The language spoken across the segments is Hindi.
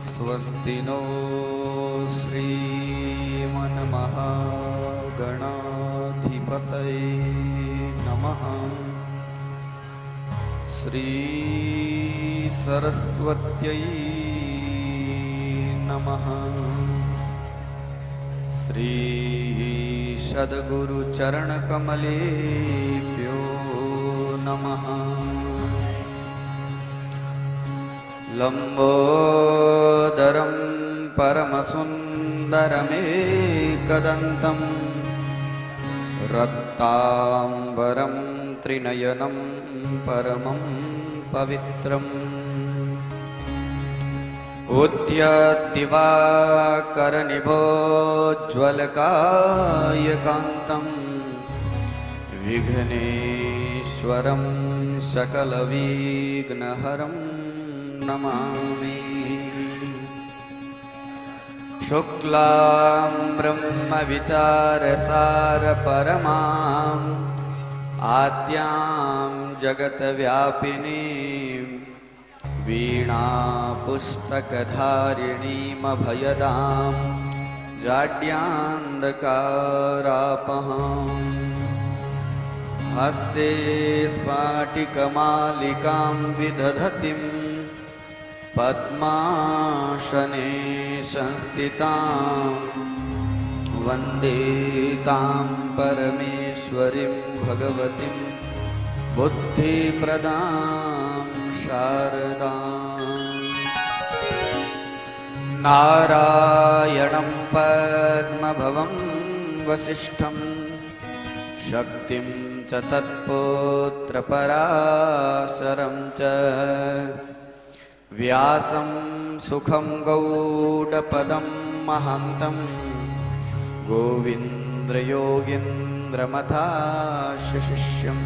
स्वस्ति नो श्रीमन्महागणाधिपतये नमः। श्री सरस्वत्यै नमः। श्री सद्गुरुचरणकमलेभ्यो नमः। लंबोदरं परमसुन्दरमेकदन्तं रक्ताम्बरं त्रिनयनं परमं पवित्रम् उद्यद्दिवाकरनिभोज्ज्वलकायकान्तं विघ्नेश्वरं सकलविघ्नहरं नमामि। शुक्लां ब्रह्मविचारसारपरमाम् आद्यां जगत्व्यापिनीं वीणापुस्तकधारिणीमभयदां जाड्यान्धकारापहाम् हस्ते स्फाटिकमालिकां विदधतीं पद्मासने संस्थितां वन्दे तां परमेश्वरीं भगवतीं बुद्धिप्रदां शारदाम्। नारायणं पद्मभवं वसिष्ठं शक्तिं च तत्पुत्रपराशरं च व्यासं सुखं गौडपदं महान्तं गोविन्द्रयोगीन्द्रमथाशिष्यम्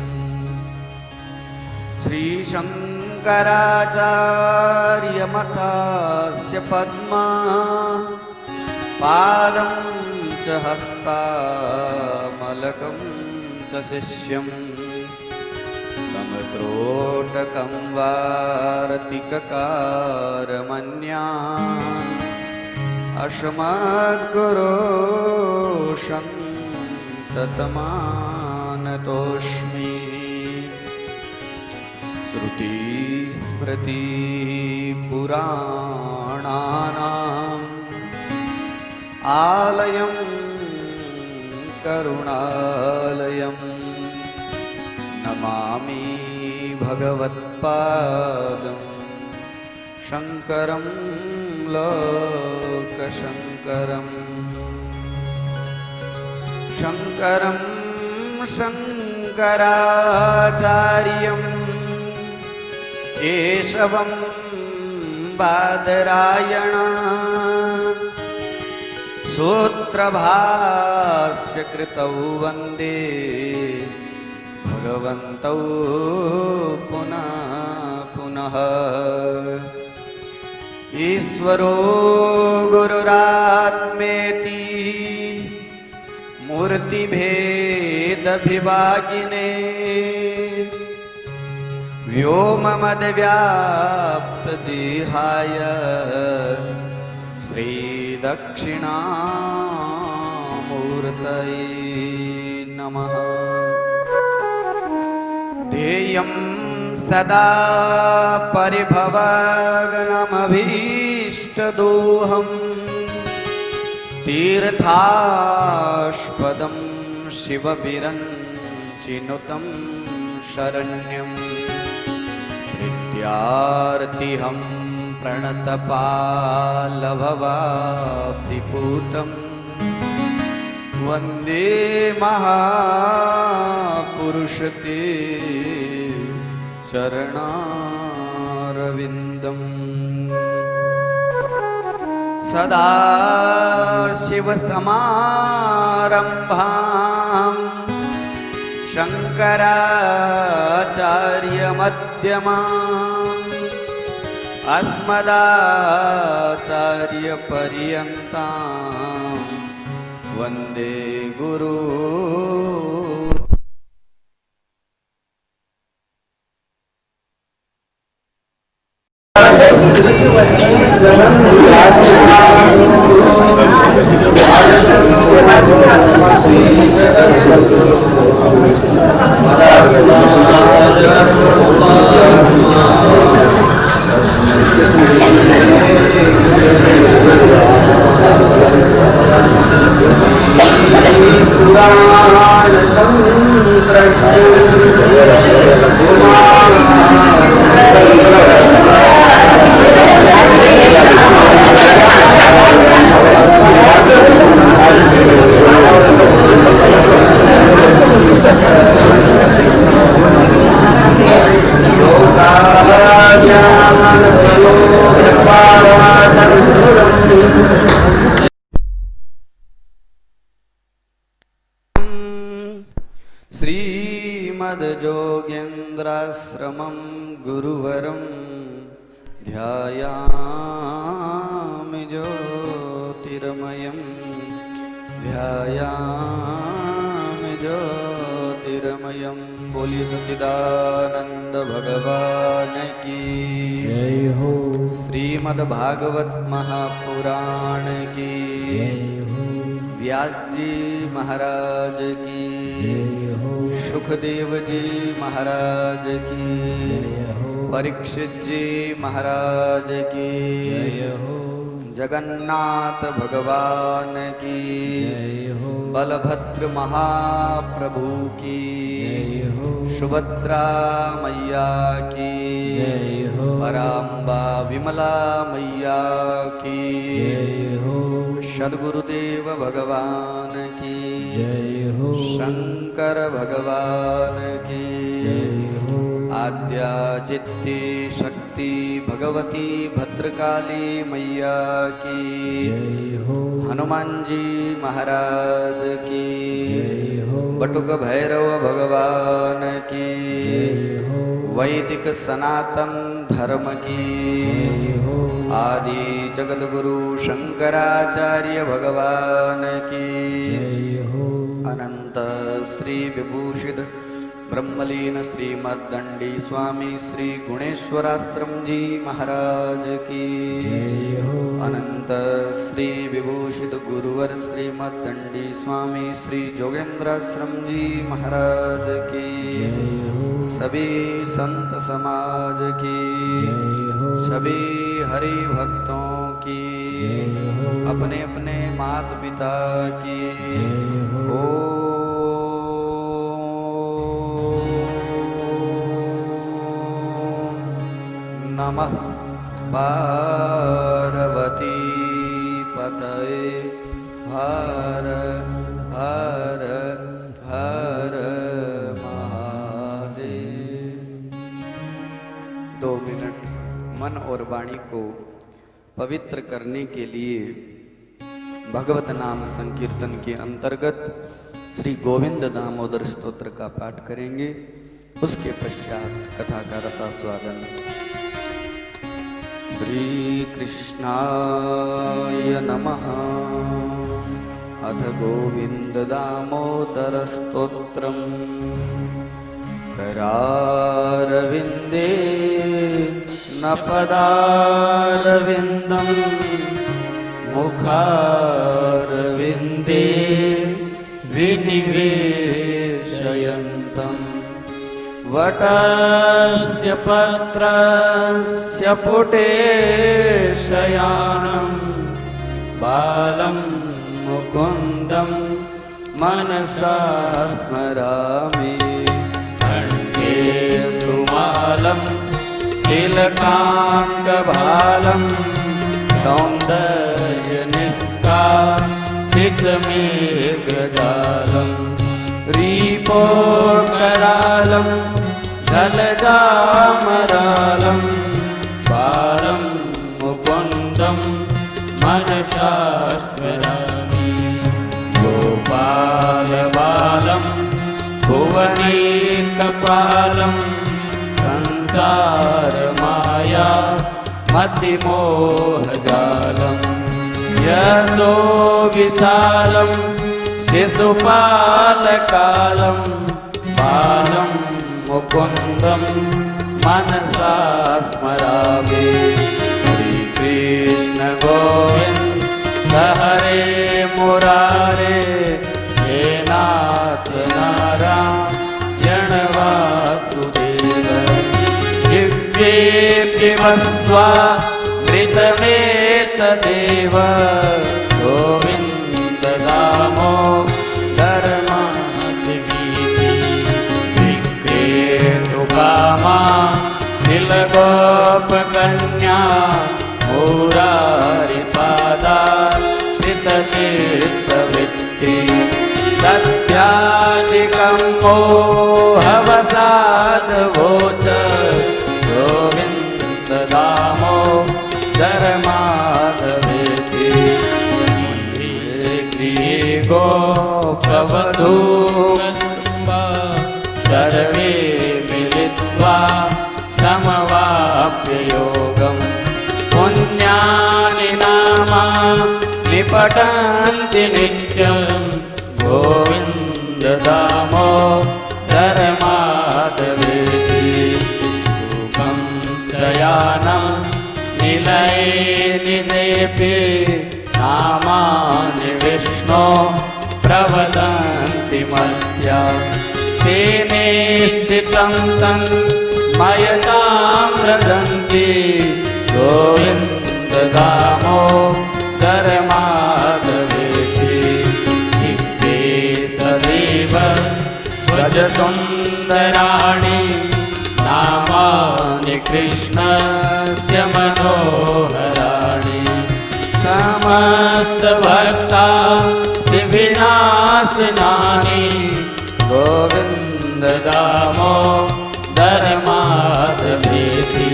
श्रीशङ्कराचार्यमथास्य पद्मा पादं च हस्तामलकं च शिष्यम् समत्रोटकं वार्तिककारमन्यान् अस्मद्गुरोऽसन्ततमानतोऽस्मि। श्रुतिस्मृतिपुराणानाम् आलयं करुणालयम् नमामि भगवत्पादं शङ्करं लोकशङ्करम्। शङ्करं शङ्कराचार्यं केशवं बादरायणा सूत्रभाष्यकृतौ वन्दे भगवन्तौ पुनः पुनः। ईश्वरो गुरुरात्मेति मूर्तिभेदविभागिने व्योममद्व्याप्तदेहाय श्रीदक्षिणामूर्तये नमः। ध्येयं सदा परिभवग्नमभीष्टदोहं तीर्थास्पदं शिवविरञ्चिनुतं शरण्यं विद्यार्थिहं प्रणतपालभवाब्धिपूतं वन्दे महापुरुषते चरणारविन्दम्। सदाशिवसमारम्भां शङ्कराचार्यमध्यमाम् अस्मदाचार्यपर्यन्तां वन्दे गुरु। योगेन्द्राश्रमं गुरुवरं ध्यायामि ज्योतिर्मयं ध्यायामि ज्योतिर्मयं। बोलिए सच्चिदानंद भगवान की जय हो। श्रीमद्भागवत महापुराण की जय हो। व्यास जी महाराज की जय हो। सुखदेव जी महाराज की जय हो। परीक्षित जी महाराज की जय हो। जगन्नाथ भगवान की जय हो। बलभद्र महाप्रभु की जय हो। सुभद्रा मैया की जय हो। पराम्बा विमला मैया की जय हो। सद्गुरुदेव भगवान की जय हो। शंकर भगवान की जय हो। आद्या चित्ती शक्ति भगवती भद्रकाली मैया की जय हो। हनुमान जी महाराज की जय हो। बटुक भैरव भगवान की जय हो। वैदिक सनातन धर्म की जय हो। आदि जगत गुरु शंकराचार्य भगवान की जय हो। अनंत श्री विभूषित ब्रह्मलीन श्रीमद्दंडी स्वामी श्री गुणेश्वराश्रम जी महाराज की जय हो। अनंत श्री विभूषित गुरुवर श्रीमद्दंडी स्वामी श्री जोगेंद्राश्रम जी महाराज की जय हो। सभी संत समाज की जय हो। सभी हरि भक्तों की जय हो। अपने अपने माता पिता की जय हो। नमः पार्वती पतये हर हर हर महादेव। 2 मिनट मन और वाणी को पवित्र करने के लिए भगवत नाम संकीर्तन के अंतर्गत श्री गोविंद दामोदर स्तोत्र का पाठ करेंगे। उसके पश्चात कथा का रसास्वादन। श्री कृष्णाय नमः। अथ गोविंद दामोदर स्तोत्रम। करारविंदे न पदारविंदम मुखारविंदे विनिवेशयन्तम् वटस्य पत्रस्य पुटे शयानं बालं मुकुन्दं मनसा स्मरामि। कण्ठे सुमालं तिलकाङ्गभालं सौन्दर्यनिष्कासितमेघजालं रीपोकरालं जलजामरालं बालं मुकुन्दं मनसा स्मरामि। गोपालबालं भुवनेकपालं संसारमाया मतिमोहजालं यशो विशालं शिशुपालकालं बालं मुकुन्दं मनसा स्मरामि। श्रीकृष्ण गोविन्द हरे मुरारे हे नाथ नारायण वासुदेव। दिव्ये पिबस्वा घृतमेतदेव गोविन्द दामोदर विक्रेतु कामा तिलगोपकन्या मुरारिपादा चित्तचित्तवृत्ति सत्यादिकं मोहवसादवोच गोविन्द दामोदर माधवेति। गृहे गोपवधू सर्वे योगम पुण्यानि नामानि पठन्ति नित्यं गोविन्द दामोदर माधवेति सुखं शयानं निलये निजेऽपि नामानि विष्णो प्रवदन्ति मत्या तेने स्थितं तं मयतां व्रजन्ति गोविन्द दामोदर माधवेति चित्ते सदैव व्रज सुन्दराणि नामानि कृष्णस्य मनोहराणि समस्तभक्तादिविनाशनानि गोविन्द दामोदर माधवेति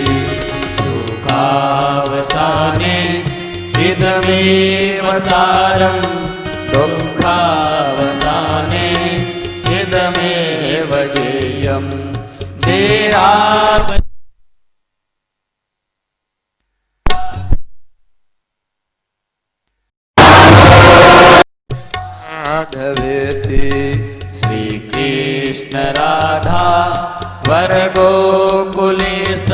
सुखावसाने इदमेव सारं दुःखावसाने इदमेव ज्ञेयम् देहाव माधवेति श्रीकृष्ण राधा वर गोकुलेश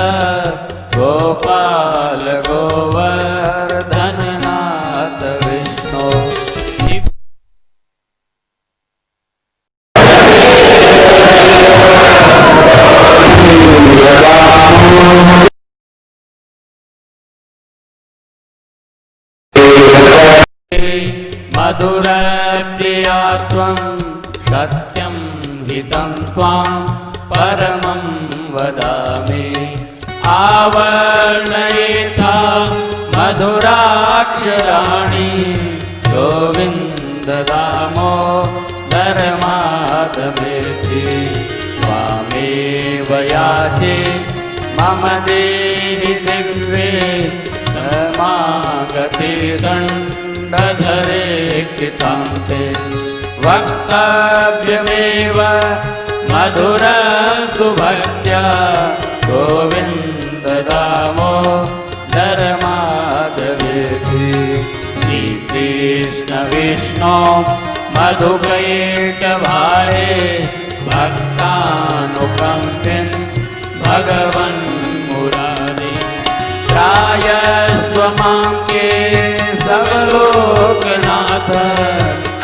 गोपाल गोवर्धन नाथ विष्णु मधुर प्रिया त्वं सत्यं हितं त्वां परमं वदामि आवर्णयेथा मधुराक्षराणि गोविन्द दामोदर माधवेति त्वामेव याचे मम देहि दिव्ये समागते दण्डधरे कृतान्ते वक्तव्यमेव मधुर सुभक्त्या गोविन्द दामोदर माधवेति श्रीकृष्ण विष्णु मधुकैटभारे भक्तानुकम्पिन् भगवन् मुरारी त्रायस्व मां के सर्वलोकनाथ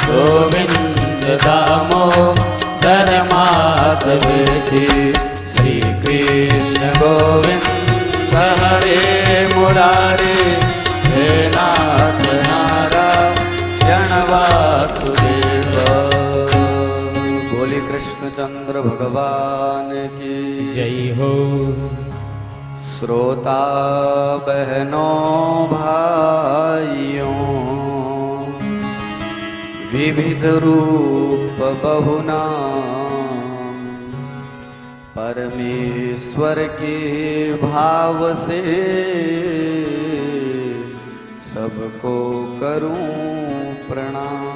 गोविन्द दामोदर माधवेति श्रीकृष्ण गोविन्द हरे मुरारे हे नाथ नारायण वासुदेव। बोली कृष्णचंद्र भगवान की जय हो। श्रोता बहनों भाइयों विविध रूप बहुनाम परमेश्वर के भाव से सबको करूं प्रणाम।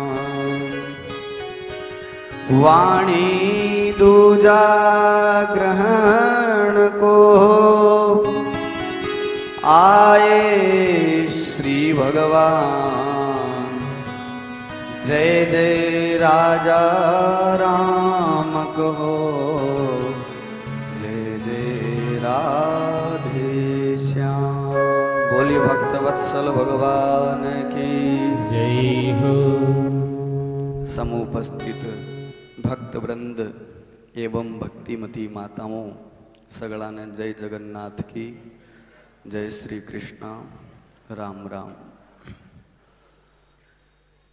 वाणी दूजा ग्रहण को आए श्री भगवान जय जय राजा राम कहो जय जय राधे श्याम। बोली भक्त वत्सल भगवान की जय हो। समुपस्थित भक्त वृंद एवं भक्तिमती माताओं सगळाने जय जगन्नाथ की जय श्री कृष्ण राम राम।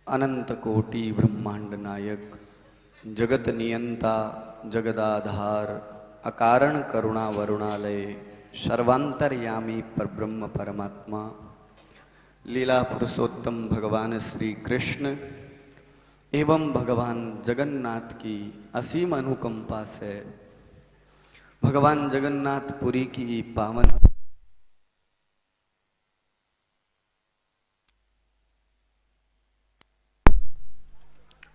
अनंत कोटि ब्रह्मांड नायक जगत नियंता जगदाधार अकारण करुणा वरुणालय सर्वांतर्यामी परब्रह्म परमात्मा लीला पुरुषोत्तम भगवान श्री कृष्ण एवं भगवान जगन्नाथ की असीम अनुकंपा से भगवान जगन्नाथ पुरी की पावन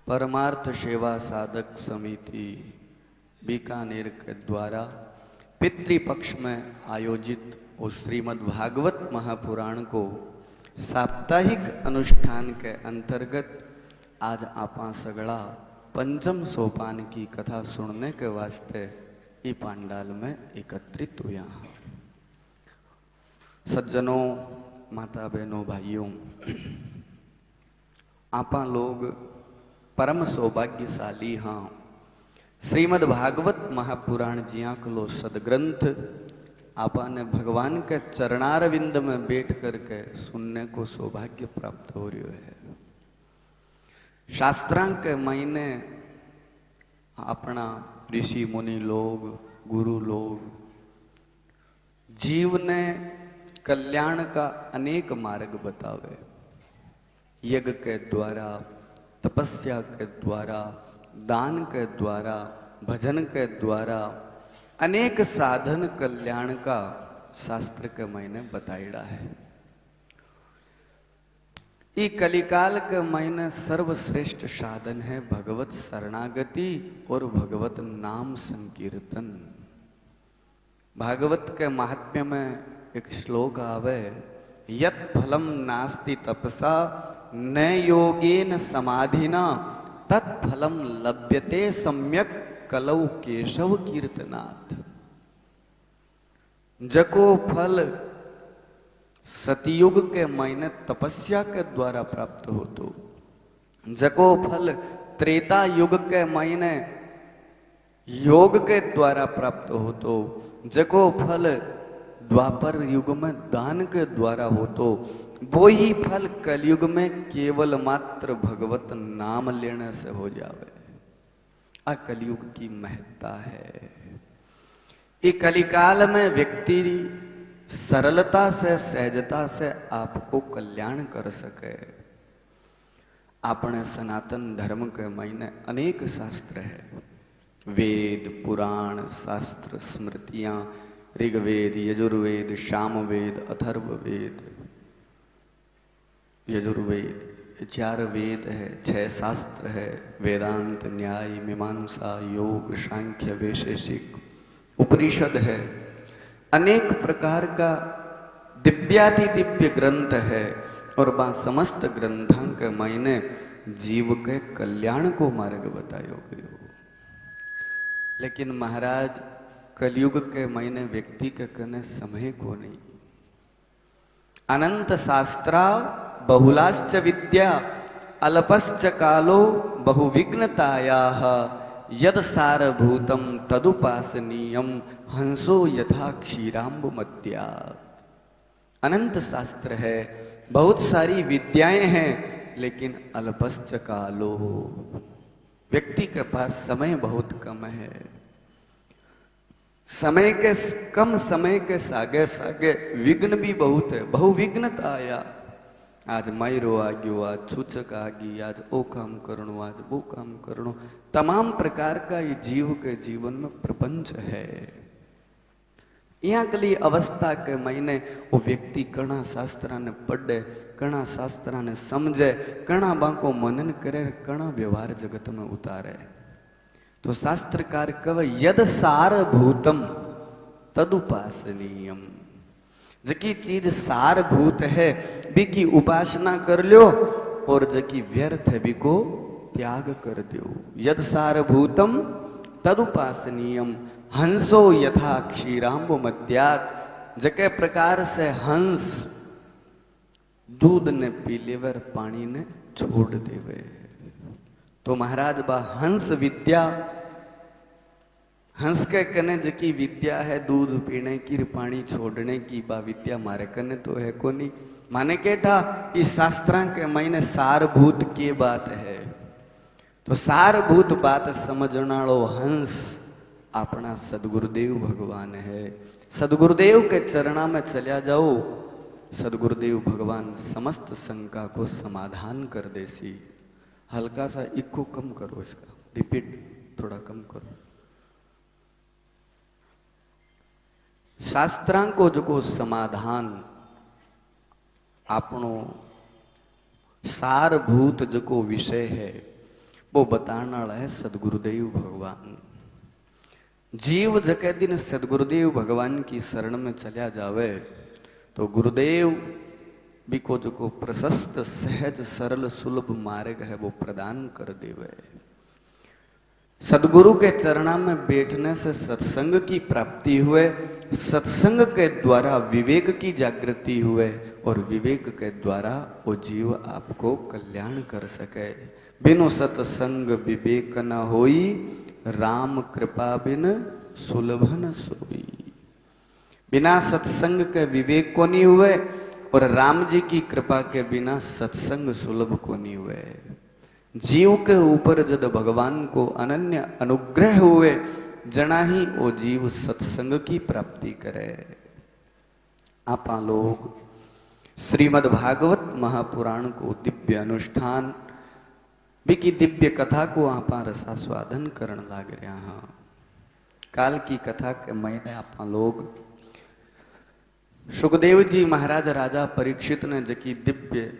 परमार्थ सेवा साधक समिति बीकानेर के द्वारा पितृपक्ष में आयोजित उस श्रीमद् भागवत महापुराण को साप्ताहिक अनुष्ठान के अंतर्गत आज आपा सगड़ा पंचम सोपान की कथा सुनने के वास्ते ई पांडाल में एकत्रित हुआ हैं। सज्जनों, माता बहनों, भाइयों, आपा लोग परम सौभाग्यशाली हाँ। श्रीमद् भागवत महापुराण जियाकलो सदग्रंथ आपा ने भगवान के चरणारविंद में बैठ करके सुनने को सौभाग्य प्राप्त हो रहा है। शास्त्रांक के महीने अपना ऋषि मुनि लोग, गुरु लोग जीव ने कल्याण का अनेक मार्ग बतावे। यज्ञ के द्वारा, तपस्या के द्वारा, दान के द्वारा, भजन के द्वारा अनेक साधन कल्याण का शास्त्र के महीने बताइड़ा है। ई कलिकाल के महीने सर्वश्रेष्ठ साधन है भगवत शरणागति और भगवत नाम संकीर्तन। भागवत के महात्म्य में एक श्लोक आवे, यत् फलम नास्ति तपसा न योगेन समाधिना तत्फलम लभ्यते सम्यक कलौ केशव कीर्तनात्। जको फल सतयुग के महीने तपस्या के द्वारा प्राप्त हो तो, जको फल त्रेता युग के महीने योग के द्वारा प्राप्त हो तो, जको फल द्वापर युग में दान के द्वारा हो तो, वो ही फल कलयुग में केवल मात्र भगवत नाम लेने से हो जावे। आ कलयुग की महत्ता है। ये कलिकाल में व्यक्ति सरलता से, सहजता से आपको कल्याण कर सके। अपने सनातन धर्म के महीने अनेक शास्त्र है, वेद, पुराण, शास्त्र, स्मृतियां, ऋग्वेद, यजुर्वेद, सामवेद, अथर्ववेद। यजुर्वेद 4 वेद है, 6 शास्त्र है, वेदांत, न्याय, मीमांसा, योग, सांख्य, वैशेषिक, उपनिषद है। अनेक प्रकार का दिव्याति दिव्य ग्रंथ है और बा समस्त ग्रंथों के महीने जीव के कल्याण को मार्ग बतायो गयो। लेकिन महाराज कलयुग के महीने व्यक्ति के कने समय को नहीं। अनंत शास्त्रा बहुलाश्च विद्या अल्पश्च कालो बहुविघ्नतायाः यद सारभूतम तदुपासनीयम हंसो यथा क्षीराम्बुमत्यात्। अनंत शास्त्र है, बहुत सारी विद्याएं हैं, लेकिन अल्पश्च कालो, व्यक्ति के पास समय बहुत कम है। समय के कम समय के सागे सागे विघ्न भी बहुत है, बहुविघ्नता आया। आज मायरो आ गयो, आज छूचक आ गई, आज ओ काम करणो, आज वो काम करणो। तमाम प्रकार का ये जीव के जीवन में प्रपंच है। यहाँ के लिए अवस्था के महीने वो व्यक्ति कणा शास्त्र ने पढ़े, कणा शास्त्र ने समझे, कणा बाको मनन करे, कणा व्यवहार जगत में उतारे। तो शास्त्रकार कहे यद सारभूतम तदुपासनीयम। जकी चीज सारभूत है बिकी उपासना कर लो, और जकी व्यर्थ है बिको त्याग कर दो। यद सारभूतम तदुपासनीयम हंसो यथा क्षीराम्बुमत्यात्। जके प्रकार से हंस दूध ने पी लेवर पानी ने छोड़ देवे। तो महाराज बा हंस विद्या, हंस के कने जकी विद्या है दूध पीने की, पानी छोड़ने की, बा विद्या मारे कने तो है को नहीं। माने केठा इस शास्त्रां के महीने सारभूत की बात है। तो सारभूत बात समझनालो हंस अपना सदगुरुदेव भगवान है। सदगुरुदेव के चरणा में चल्या जाओ, सदगुरुदेव भगवान समस्त शंका को समाधान कर देसी। हल्का सा इको कम करो, इसका रिपीट थोड़ा कम करो। शास्त्रां को जो समाधान आपनो सारभूत जो विषय है वो बताने वाला है सदगुरुदेव भगवान। जीव जके दिन सदगुरुदेव भगवान की शरण में चल्या जावे तो गुरुदेव भी को जो को प्रशस्त सहज सरल सुलभ मार्ग है वो प्रदान कर देवे। सदगुरु के चरणा में बैठने से सत्संग की प्राप्ति हुए, सत्संग के द्वारा विवेक की जागृति हुए और विवेक के द्वारा वो जीव आपको कल्याण कर सके। बिनु सत्संग विवेक न होई, राम कृपा बिन सुलभन सोई। बिना सत्संग के विवेक को नहीं हुए और राम जी की कृपा के बिना सत्संग सुलभ को नहीं हुए। जीव के ऊपर जब भगवान को अनन्य अनुग्रह हुए जना ही वो जीव सत्संग की प्राप्ति करे। आपा लोग श्रीमद् भागवत महापुराण को दिव्य अनुष्ठान बिकी दिव्य कथा को आपा रसास्वादन करण लाग रहा हाँ। काल की कथा के महीने आपा लोग सुखदेव जी महाराज राजा परीक्षित ने जकी दिव्य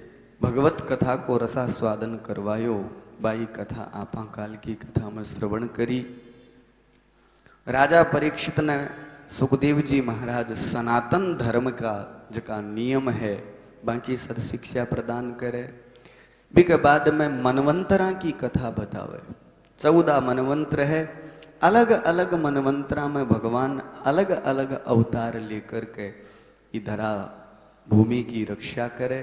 भगवत कथा को रसास्वादन करवायो, बाई कथा आपा काल की कथा में श्रवण करी। राजा परीक्षित ने सुखदेव जी महाराज सनातन धर्म का जका नियम है बाकी सद शिक्षा प्रदान करे। बिके बाद में मनवंतरा की कथा बतावे। 14 मनवंतर है, अलग अलग मनवंतरा में भगवान अलग अलग अवतार लेकर के इधरा भूमि की रक्षा करे,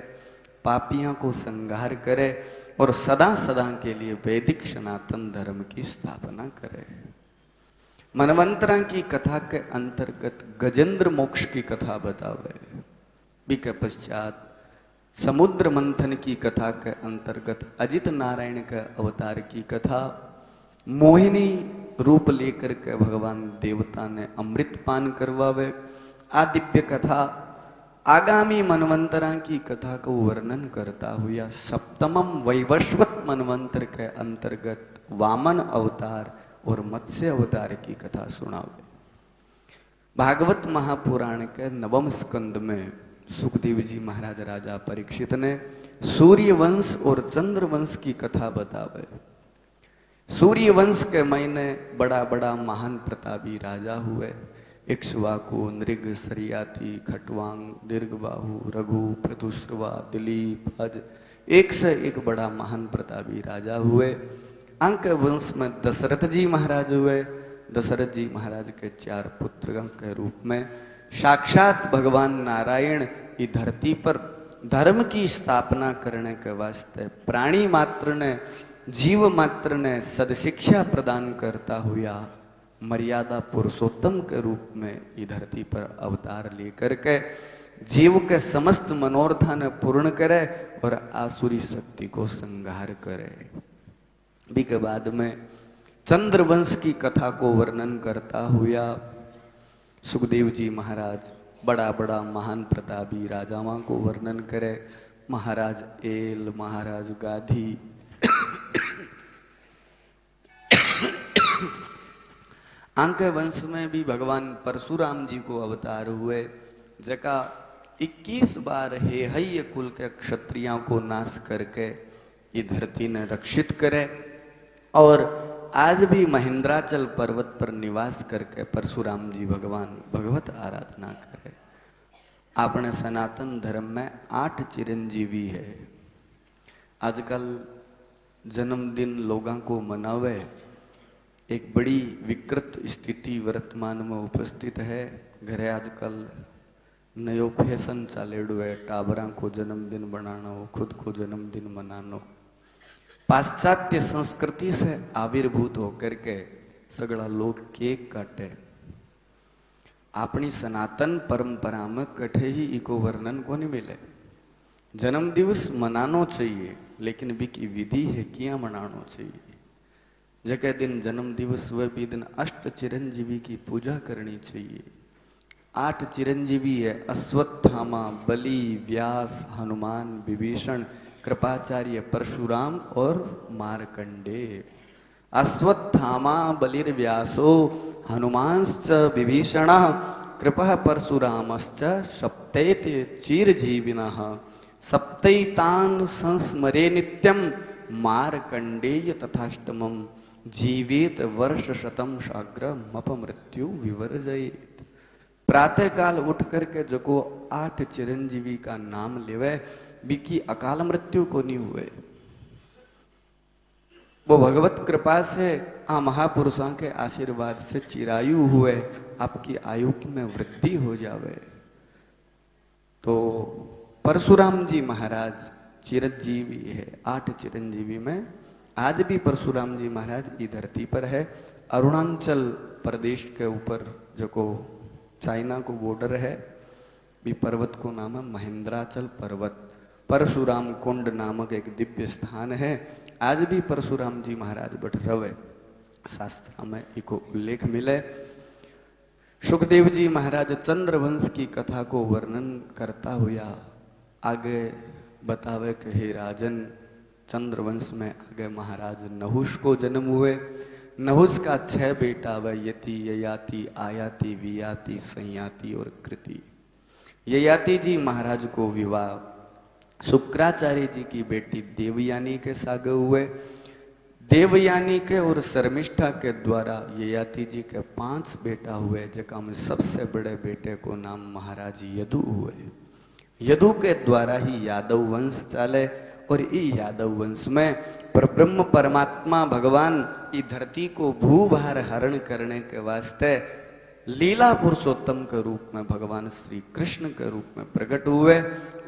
पापियों को संहार करे और सदा सदा के लिए वैदिक सनातन धर्म की स्थापना करे। मनवंतरा की कथा के अंतर्गत गजेंद्र मोक्ष की कथा बतावे। बिके पश्चात समुद्र मंथन की कथा के अंतर्गत अजित नारायण के अवतार की कथा, मोहिनी रूप लेकर के भगवान देवता ने अमृत पान करवावे, आ दिव्य कथा आगामी मनवंतरा की कथा को वर्णन करता हुआ सप्तमम वैवस्वत मनवंतर के अंतर्गत वामन अवतार और मत्स्य अवतार की कथा सुनावे। भागवत महापुराण के 9वें स्कंद में सुखदेव जी महाराज राजा परीक्षित ने सूर्य वंश और चंद्र वंश की कथा बतावे। सूर्य वंश के महीने बड़ा बड़ा महान प्रतापी राजा हुए। इक्ष्वाकु, नृग, सरियाती, खटवांग, दीर्घबाहु, रघु, पृथुश्रवा, दिलीप, अज, एक से एक बड़ा महान प्रतापी राजा हुए। अंक वंश में दशरथ जी महाराज हुए। दशरथ जी महाराज के 4 पुत्र के रूप में साक्षात भगवान नारायण इस धरती पर धर्म की स्थापना करने के वास्ते प्राणी मात्र ने, जीव मात्र ने सदशिक्षा प्रदान करता हुआ मर्यादा पुरुषोत्तम के रूप में इस धरती पर अवतार लेकर के जीव के समस्त मनोरथा ने पूर्ण करे और आसुरी शक्ति को संहार करे। भी के बाद में चंद्रवंश की कथा को वर्णन करता हुआ सुखदेव जी महाराज बड़ा बड़ा महान प्रतापी राजाओं को वर्णन करे। महाराज एल, महाराज गाधी, अंक वंश में भी भगवान परशुराम जी को अवतार हुए, जका 21 बार हेहय कुल के क्षत्रियों को नाश करके ये धरती ने रक्षित करे और आज भी महेंद्राचल पर्वत पर निवास करके परशुराम जी भगवान भगवत आराधना करे। अपने सनातन धर्म में 8 चिरंजीवी है। आजकल जन्मदिन लोगों को मनावे, एक बड़ी विकृत स्थिति वर्तमान में उपस्थित है। घरे आजकल नयो फैशन चालेड़ो है, टाबरा को जन्मदिन बनाना, खुद को जन्मदिन मनानो। पाश्चात्य संस्कृति से आविर्भूत होकर के सगड़ा लोग केक काटे। अपनी सनातन परंपरा में कठे ही इको वर्णन को नहीं मिले। जन्म दिवस मनानो चाहिए, लेकिन बिकी विधि है किया मनानो चाहिए। जगह दिन जन्म दिवस वह भी दिन अष्ट चिरंजीवी की पूजा करनी चाहिए। 8 चिरंजीवी है, अश्वत्थामा, बलि, व्यास, हनुमान, विभीषण, कृपाचार्य, परशुराम और मार्कंडेय। अश्वत्थामा बलिर्व्यासो हनुमांश्च विभीषणः कृपः परशुरामश्च सप्तैते चिरजीविनः सप्तैतान् संस्मरे नित्यं मार्कंडेय तथाष्टमम् जीवेत वर्ष शतम शाग्र मप मृत्यु विवर्जयेत। प्रातः काल उठ करके जको 8 चिरंजीवी का नाम लेवे बिकी अकाल मृत्यु को नहीं हुए। वो भगवत कृपा से आ महापुरुषों के आशीर्वाद से चिरायु हुए, आपकी आयु में वृद्धि हो जावे। तो परशुराम जी महाराज चिरंजीवी है, 8 चिरंजीवी में आज भी परशुराम जी महाराज की धरती पर है। अरुणाचल प्रदेश के ऊपर जो को चाइना को बॉर्डर है, भी पर्वत को नाम है महेंद्राचल पर्वत। परशुराम कुंड नामक एक दिव्य स्थान है। आज भी परशुराम जी महाराज बट रवे शास्त्र में इको उल्लेख मिले। सुखदेव जी महाराज चंद्रवंश की कथा को वर्णन करता हुआ आगे बतावे कि हे राजन, चंद्रवंश में आगे महाराज नहुष को जन्म हुए। नहुष का 6 बेटा व यति, ययाति, आयाति, वियाति, संयाति और कृति। ययाति जी महाराज को विवाह शुक्राचार्य जी की बेटी देवयानी के साथ हुए। देवयानी के और शर्मिष्ठा के द्वारा ययाति जी के 5 बेटा हुए, जका में सबसे बड़े बेटे को नाम महाराज यदु हुए। यदु के द्वारा ही यादव वंश चले और इस यादव वंश में परब्रह्म परमात्मा भगवान इस धरती को भूभार हरण करने के वास्ते लीला पुरुषोत्तम के रूप में भगवान श्री कृष्ण के रूप में प्रकट हुए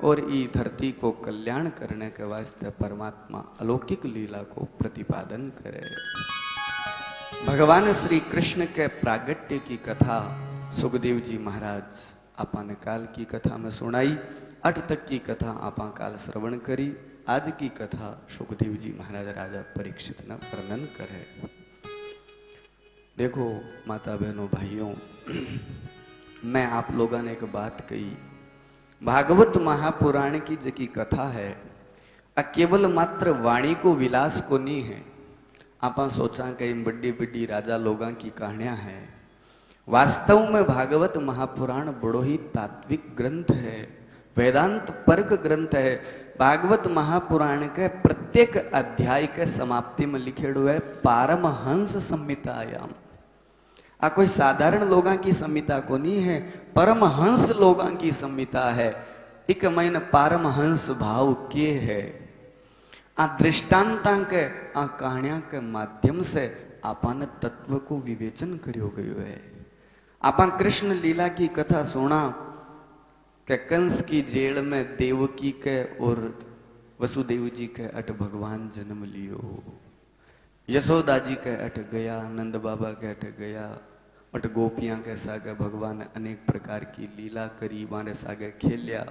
और इस धरती को कल्याण करने के वास्ते परमात्मा अलौकिक लीला को प्रतिपादन करे। भगवान श्री कृष्ण के प्रागट्य की कथा सुखदेव जी महाराज आपाने काल की कथा में सुनाई। 8 तक की कथा आपा काल श्रवण करी। आज की कथा सुखदेव जी महाराज राजा परीक्षित न वर्णन करे। देखो माता बहनों भाइयों, मैं आप लोगों ने एक बात कही, भागवत महापुराण की जो की कथा है केवल मात्र वाणी को विलास को नहीं है। आप सोचा कई बड़ी बड़ी राजा लोगों की कहानियां हैं। वास्तव में भागवत महापुराण बड़ो ही तात्विक ग्रंथ है, वेदांत परक ग्रंथ है। भागवत महापुराण के प्रत्येक अध्याय के समाप्ति में लिखे हुए पारमहंस संहितायाम। आ कोई साधारण लोगों की संहिता को नहीं है, परमहंस लोगों की संहिता है। एक महीने पारमहंस भाव के है। आ दृष्टांता के आ कहानियां के माध्यम से आपन तत्व को विवेचन करियो गयो है। आपन कृष्ण लीला की कथा सुना कि कंस की जेल में देवकी के और वसुदेव जी के अट भगवान जन्म लियो। यशोदा जी के अट गया, नंद बाबा के अट गया, अट गोपियां के सागे भगवान अनेक प्रकार की लीला करी, मारे सागे खेलिया।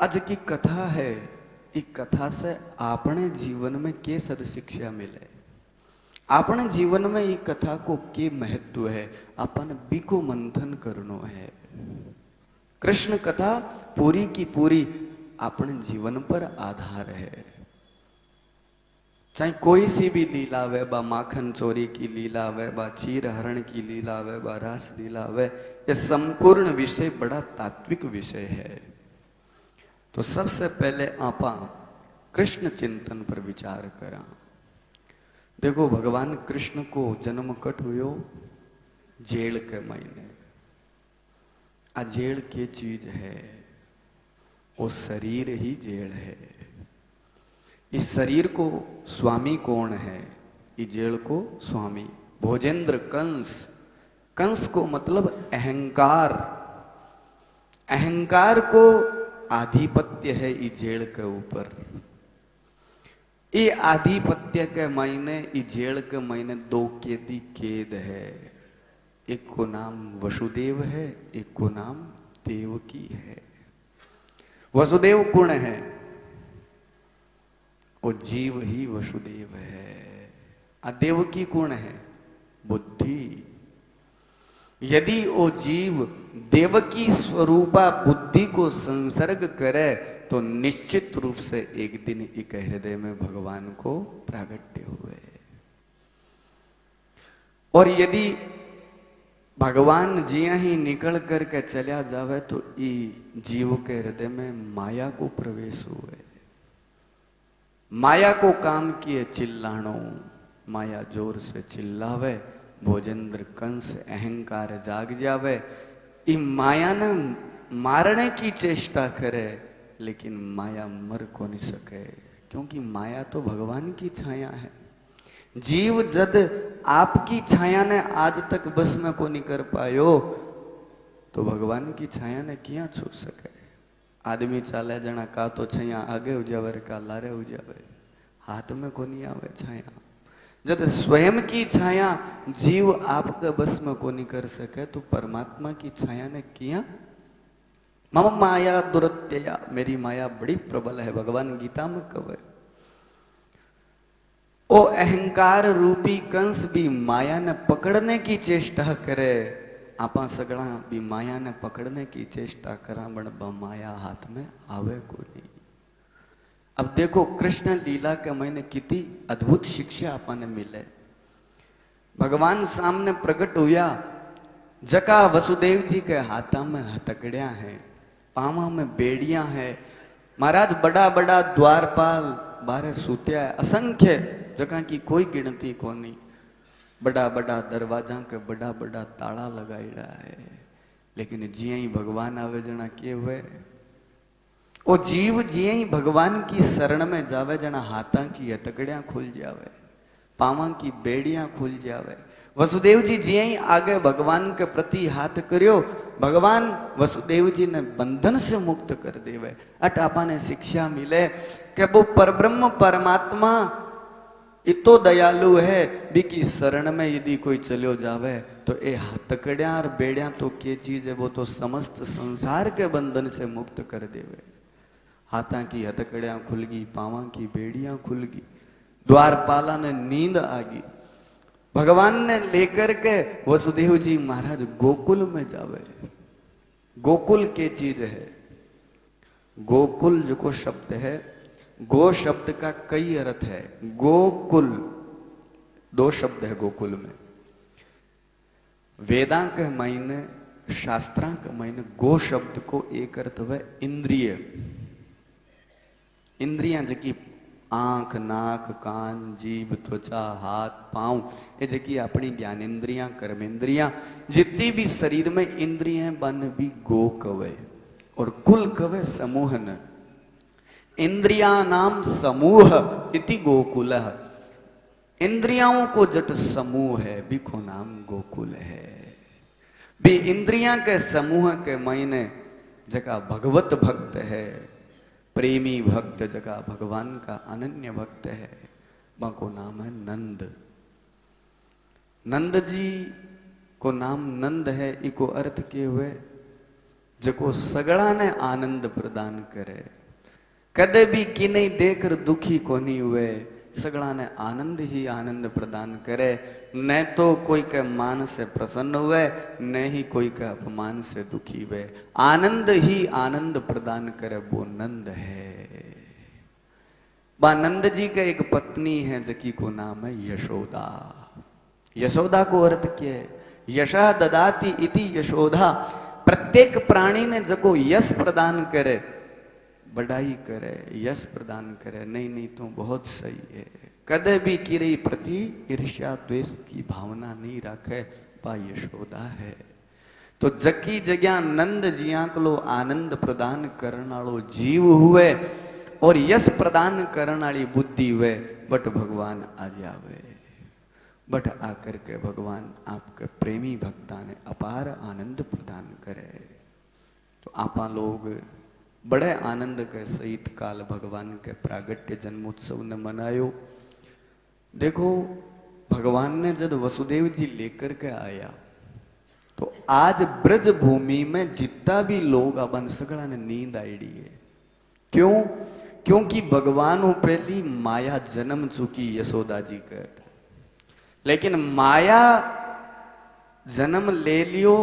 आज की कथा है, इस कथा से अपने जीवन में के सद शिक्षा मिले, अपने जीवन में ये कथा को के महत्व है, अपन बिको मंथन करनो है। कृष्ण कथा पूरी की पूरी अपने जीवन पर आधार है। चाहे कोई सी भी लीला वे, बा माखन चोरी की लीला वे, बा चीर हरण की लीला वे, बा रास लीला वे, ये संपूर्ण विषय बड़ा तात्विक विषय है। तो सबसे पहले आपा कृष्ण चिंतन पर विचार करा। देखो भगवान कृष्ण को जन्म कट हुयो जेल के महीने। आ जेल की चीज है, वो शरीर ही जेल है। इस शरीर को स्वामी कौन है? इस जेल को स्वामी भोजेंद्र कंस। कंस को मतलब अहंकार, अहंकार को आधिपत्य है इस जेल के ऊपर। ये आधिपत्य के महीने इस जेल के महीने 2 कैदी कैद है। एक को नाम वसुदेव है, एक को नाम देवकी है। वसुदेव कौन है? वो जीव ही वसुदेव है। देवकी कौन है? बुद्धि। यदि वो जीव देवकी स्वरूपा बुद्धि को संसर्ग करे तो निश्चित रूप से एक दिन एक हृदय में भगवान को प्रागट्य हुए। और यदि भगवान जिया ही निकल करके चला जावे तो ये जीव के हृदय में माया को प्रवेश हुए। माया को काम किए चिल्लानो, माया जोर से चिल्लावे, भोजेंद्र कंस अहंकार जाग जावे। ई माया ने मारने की चेष्टा करे, लेकिन माया मर को नहीं सके, क्योंकि माया तो भगवान की छाया है। जीव जद आपकी छाया ने आज तक बस में को नहीं कर पायो, तो भगवान की छाया ने किया छू सके। आदमी चाले जना का तो छाया आगे हो जावे, का लारे हो जावे, हाथ में को नहीं आवे छाया। जब स्वयं की छाया जीव आपके बस में को नहीं कर सके, तो परमात्मा की छाया ने किया। मम माया दुरत्यया, मेरी माया बड़ी प्रबल है, भगवान गीता में कहे। ओ अहंकार रूपी कंस भी माया ने पकड़ने की चेष्टा करे, आपा सगड़ा भी माया ने पकड़ने की चेष्टा करा, बड़ माया हाथ में आवे को नहीं। अब देखो कृष्ण लीला के मैंने कितनी अद्भुत शिक्षा आपने मिले। भगवान सामने प्रकट हुआ, जका वसुदेव जी के हाथा में हथकड़िया है, पावा में बेड़ियां है। महाराज बड़ा बड़ा द्वारपाल बारे सूत्या है, असंख्य जगह की कोई गिनती को नहीं। बड़ा बड़ा दरवाजा के बड़ा बड़ा ताला लगाईड़ा है, लेकिन जिये ही भगवान आवे जना के हुए, ओ जीव जिये ही भगवान की शरण में जावे जना हाथा की हथकड़ियां खुल जावे, पावा की बेड़ियां खुल जावे। वसुदेव जी जिये ही आगे भगवान के प्रति हाथ करियो, भगवान वसुदेव जी ने बंधन से मुक्त कर देवे। अट आपा ने शिक्षा मिले कि वो परब्रह्म परमात्मा इतो दयालु है, बिकी शरण में यदि कोई चलो जावे तो ये हथकड़ियां और बेड़ियां तो क्या चीज है, वो तो समस्त संसार के बंधन से मुक्त कर देवे। हाथा की हथकड़ियां खुल गई, पावा की बेड़ियां खुल गई, द्वारपाला ने नींद आ गई। भगवान ने लेकर के वसुदेव जी महाराज गोकुल में जावे। गोकुल के चीज है, गोकुल जो को शब्द है, गो शब्द का कई अर्थ है। गोकुल दो शब्द है गोकुल में। वेदां के मायने, शास्त्रां के मायने गो शब्द को एक अर्थ है इंद्रिय। इंद्रियां जकी आंख, नाक, कान, जीभ, त्वचा, हाथ, पांव, ये जकी अपनी ज्ञानेन्द्रियां, कर्मेंद्रियां, जितनी भी शरीर में इंद्रियां बन भी गो कवे, और कुल कवे समूह न। इंद्रिया नाम समूह इति गोकुल। इंद्रियाओं को जट समूह है, बिको नाम गोकुल है। भी इंद्रियां के समूह के मायने जका भगवत भक्त है, प्रेमी भक्त, जगह भगवान का अनन्य भक्त है, को नाम है नंद। नंद जी को नाम नंद है, इको अर्थ के हुए जको सगड़ा ने आनंद प्रदान करे, कदे भी कि नहीं देकर दुखी को नहीं हुए, सगड़ा ने आनंद ही आनंद प्रदान करे। न तो कोई के मान से प्रसन्न हुए, न ही कोई के अपमान से दुखी हुए, आनंद ही आनंद प्रदान करे, वो नंद है। बा नंद जी के एक पत्नी है जकी को नाम है यशोदा। यशोदा को अर्थ क्या है? यशा ददाति इति यशोदा। प्रत्येक प्राणी ने जको यश प्रदान करे, बढ़ाई करे, यश प्रदान करे, नहीं नहीं तो बहुत सही है, कदे भी किरी प्रति ईर्ष्या द्वेष की भावना नहीं रखे, बा यशोदा है। तो जकी जगह नंद जिया को आनंद प्रदान करने वालो जीव हुए और यश प्रदान करने वाली बुद्धि हुए, बट भगवान आ जावे। बट आकर के भगवान आपके प्रेमी भक्ता ने अपार आनंद प्रदान करे। तो आपा लोग बड़े आनंद के सहित काल भगवान के प्रागट्य जन्मोत्सव ने मनायो। देखो भगवान ने जब वसुदेव जी लेकर के आया, तो आज ब्रज भूमि में जितना भी लोग अपन सगड़ा ने नींद आईडी है। क्यों? क्योंकि भगवान पहली माया जन्म चुकी यशोदा जी कर, लेकिन माया जन्म ले लियो,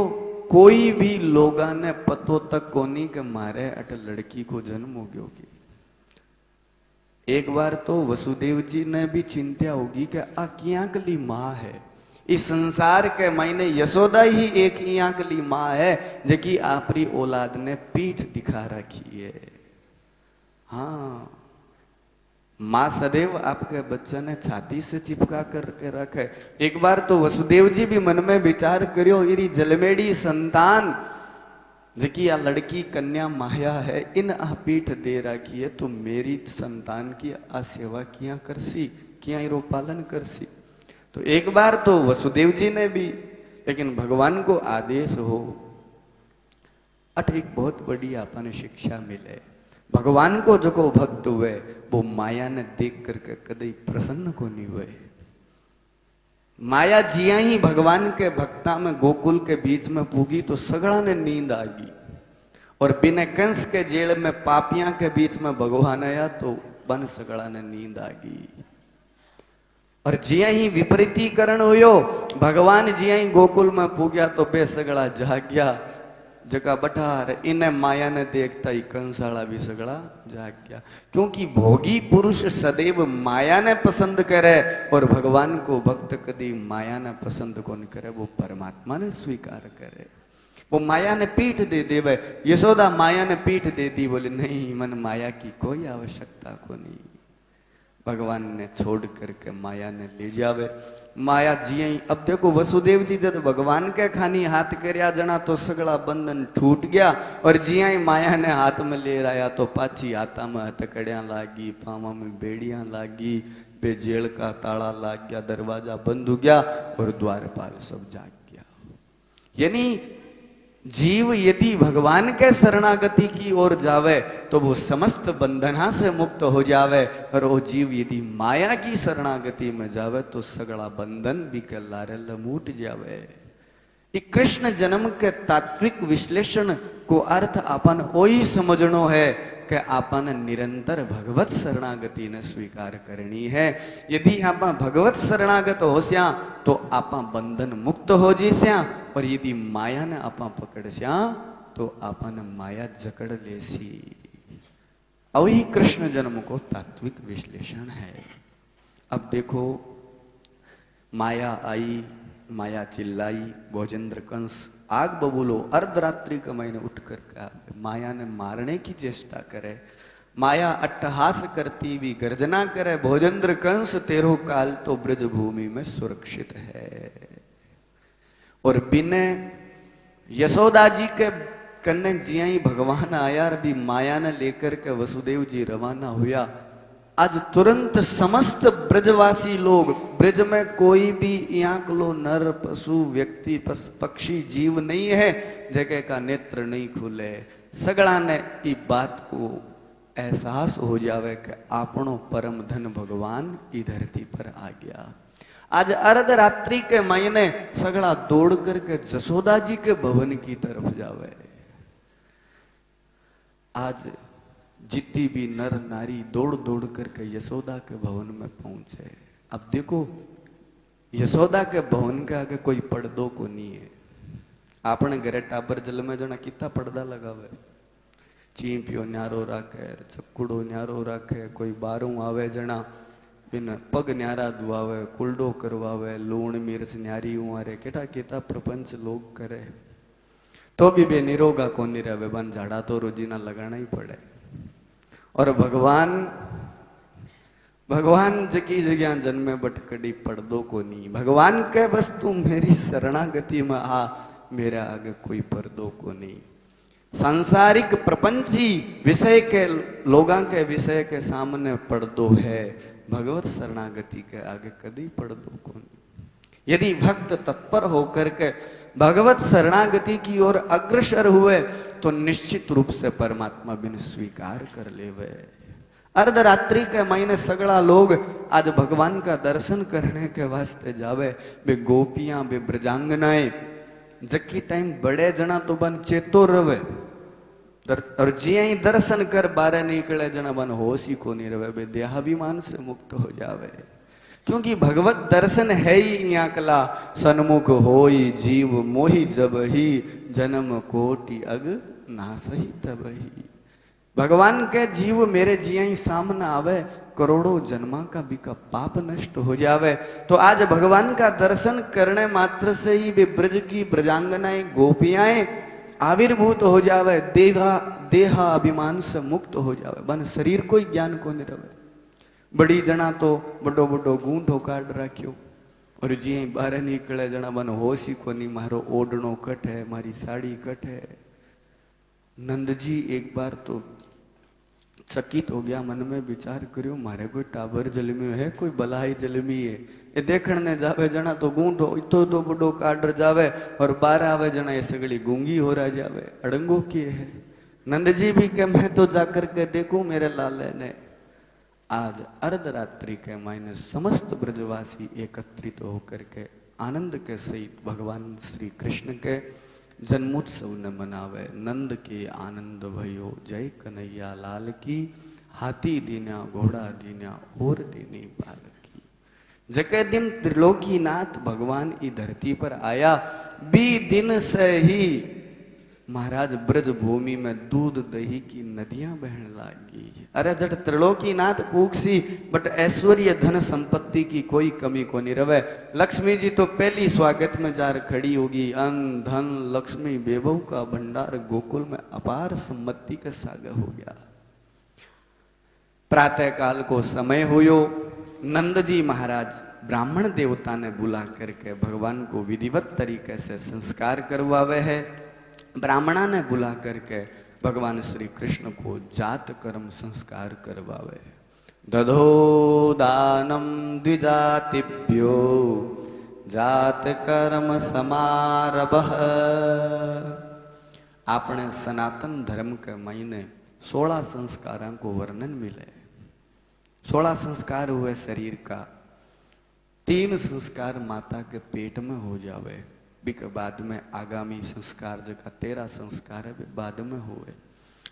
कोई भी लोगा ने पतो तक कोनी के मारे अट लड़की को जन्म हो गयो की। एक बार तो वसुदेव जी ने भी चिंता होगी कि आ कियांकली माँ है, इस संसार के मायने यशोदा ही एक इयांकली माँ है जकी आपरी औलाद ने पीठ दिखा रखी है। हाँ, माँ सदैव आपके बच्चे ने छाती से चिपका करके रखे। एक बार तो वसुदेव जी भी मन में विचार करियो, इरी जलमेड़ी संतान जकी आ लड़की कन्या माया है, इन आ पीठ दे रखी है, तो मेरी संतान की आ सेवा किया करसी, किया इरो पालन करसी। तो एक बार तो वसुदेव जी ने भी, लेकिन भगवान को आदेश हो, अट एक बहुत बड़ी आपने शिक्षा मिले। भगवान को जो को भक्त हुए वो माया ने देख करके कदई प्रसन्न को नहीं हुए। माया जिया ही भगवान के भक्ता में गोकुल के बीच में पूगी तो सगड़ा ने नींद आ गई, और बिना कंस के जेल में पापियां के बीच में भगवान आया तो बन सगड़ा ने नींद आ गई। और जिया ही विपरीतीकरण हुयो, भगवान जिया ही गोकुल में पूग्या तो बे सगड़ा जाग्या, जका बठार इन्हें माया ने देखता ही कंसाला भी सगड़ा जाग गया। क्योंकि भोगी पुरुष सदैव माया ने पसंद करे, और भगवान को भक्त कदी माया ने पसंद कौन करे, वो परमात्मा ने स्वीकार करे। वो माया ने पीठ दे देवे, यशोदा माया ने पीठ दे दी, बोले नहीं मन माया की कोई आवश्यकता को नहीं। भगवान ने छोड़ करके माया ने ले जावे। माया जिये ही, अब देखो वसुदेव जी जब भगवान के खानी हाथ करया जना तो सगड़ा बंधन टूट गया, और जिया ही माया ने हाथ में ले रहा तो पाछी हाथा में हथकड़ियां लागी, पामा में बेड़ियां लागी, बे जेल का ताला लाग गया, दरवाजा बंद हो गया, और द्वारपाल सब जाग गया। यानी जीव यदि भगवान के शरणागति की ओर जावे तो वो समस्त बंधना से मुक्त हो जावे, और वो जीव यदि माया की शरणागति में जावे तो सगड़ा बंधन भी के लारे लमूट जावे। कृष्ण जन्म के तात्विक विश्लेषण को अर्थ अपन ओही समझनो है कि आपन निरंतर भगवत शरणागति ने स्वीकार करनी है। यदि आप भगवत शरणागत होस्या तो आप बंधन मुक्त हो जीस्या, और यदि माया ने आप पकड़स्या तो आपन माया जकड़ लेसी। वही कृष्ण जन्म को तात्विक विश्लेषण है। अब देखो माया आई, माया चिल्लाई, भोजेंद्र कंस आग बबूलो अर्धरात्रि का महीने उठ कर माया ने मारने की चेष्टा करे। माया अट्टहास करती भी गर्जना करे, भोजेंद्र कंस तेरो काल तो ब्रज भूमि में सुरक्षित है। और बिने यशोदा जी के कन्ने जिया ही भगवान आया, भी माया ने लेकर के वसुदेव जी रवाना हुआ। आज तुरंत समस्त ब्रजवासी लोग, ब्रज में कोई भी आंकलो नर पशु व्यक्ति पक्षी जीव नहीं है जगह का नेत्र नहीं खुले। सगड़ा ने इस बात को एहसास हो जावे कि आपनो परम धन भगवान ई धरती पर आ गया। आज अर्धरात्रि के महीने सगड़ा दौड़ करके जसोदा जी के भवन की तरफ जावे। आज जितनी भी नर नारी दौड़ दौड़ करके यशोदा के भवन में पहुंचे। अब देखो यशोदा के भवन के आगे कोई पर्दो को नहीं है। आपने घरे टाबर जल में जना कितना पर्दा लगावे, चींपियो न्यारो राखे, चक्कुड़ो न्यारो राखे, कोई बारू आवे जना बिन पग न्यारा दुआवे, कुलडो करवावे, लूण मिर्च न्यारी उरे केटा केटा प्रपंच लोग करे, तो भी बे निरोगा को नहीं रहे, बन झाड़ा तो रोजीना लगाना ही पड़े। और भगवान जकी जगह जन्मे बटकड़ी पर्दो को नहीं। भगवान के बस तू मेरी शरणागति में आ, मेरा आगे कोई पर्दो को नहीं। सांसारिक प्रपंची विषय के लोगों के विषय के सामने पर्दो है, भगवत शरणागति के आगे कभी पर्दो को नहीं। यदि भक्त तत्पर होकर के भगवत शरणागति की ओर अग्रसर हुए तो निश्चित रूप से परमात्मा बिन स्वीकार कर लेवे। अर्धरात्रि के महीने सगड़ा लोग आज भगवान का दर्शन करने के वास्ते जावे। बे गोपियां बे ब्रजांगनाएं जकी टाइम बड़े जना तो बन चेतो रवे, और जिया ही दर्शन कर बारे निकले जना बन होश ही को नहीं रवे, बे देहाभिमान से मुक्त हो जावे। क्योंकि भगवत दर्शन है ही आकला, सन्मुख होई जीव मोहि जब ही, जन्म कोटि अग नासही तब ही। भगवान के जीव मेरे जिया ही सामने आवे, करोड़ों जन्मा का भी का पाप नष्ट हो जावे। तो आज भगवान का दर्शन करने मात्र से ही वे ब्रज की ब्रजांगनाएं गोपियाएं आविर्भूत हो जावे, देहा अभिमान से मुक्त हो जावे, बन शरीर को ही ज्ञान को नहीं रहे। बड़ी जना तो बड़ो बड़ो गूंठो काट राख्यो और जी बाहर निकले जना मन होश ही कोनी मारो ओढ़नो कट है मारी साड़ी कट है। नंद जी एक बार तो चकित हो गया, मन में विचार करियो मारे कोई टाबर जलमियो है, कोई बलाई जलमी है। ये देखण ने जावे जना तो गूंठो इतो तो बड़ो काडर जावे और बाहर आवे जना ये सगड़ी गूंगी हो रहा जावे, अड़ंगो किए है। नंद जी भी के मैं तो जाकर के देखूं मेरे लाले ने। आज अर्धरात्रि के मायने समस्त ब्रजवासी एकत्रित होकर के आनंद के सहित भगवान श्री कृष्ण के जन्मोत्सव न मनावे। नंद के आनंद भयो जय कन्हैया लाल की, हाथी दीना घोड़ा दीना और दीनी बाल की। जके दिन त्रिलोकीनाथ भगवान ई धरती पर आया, बी दिन से ही महाराज ब्रज भूमि में दूध दही की नदियां बहने लगी। अरे जट त्रिलोकीनाथ पूछी बट ऐश्वर्य धन संपत्ति की कोई कमी को नहीं रवे। लक्ष्मी जी तो पहली स्वागत में जार खड़ी होगी। अन्न धन लक्ष्मी वैभव का भंडार गोकुल में अपार सम्पत्ति का सागर हो गया। प्रातः काल को समय हुयो, नंद जी महाराज ब्राह्मण देवता ने बुला करके भगवान को विधिवत तरीके से संस्कार करवावे है। ब्राह्मणा ने बुला करके भगवान श्री कृष्ण को जात कर्म संस्कार करवावे। दधो दानम द्विजातिभ्यो जात कर्म समारंभ। आपने सनातन धर्म के महीने 16 संस्कारों को वर्णन मिले। 16 संस्कार हुए शरीर का, 3 संस्कार माता के पेट में हो जावे, बिक बाद में आगामी संस्कार जो का 13 संस्कार है बाद में हुए।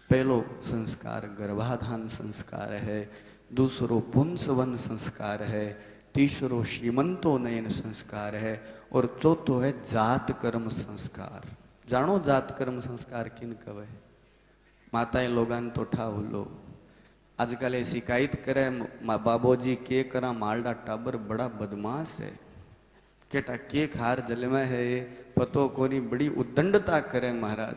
पहलो संस्कार गर्भाधान संस्कार है, दूसरो पुंसवन संस्कार है, तीसरो श्रीमंतो नयन संस्कार है और चौथो है जात कर्म संस्कार। जानो जात कर्म संस्कार किन कवे? माताएं लोगान तो ठा हुलो आजकल शिकायत करे बाबूजी के करा मालडा टाबर बड़ा बदमाश है, केटा के खार जल में है पतो कोनी, बड़ी उद्दंडता करे महाराज।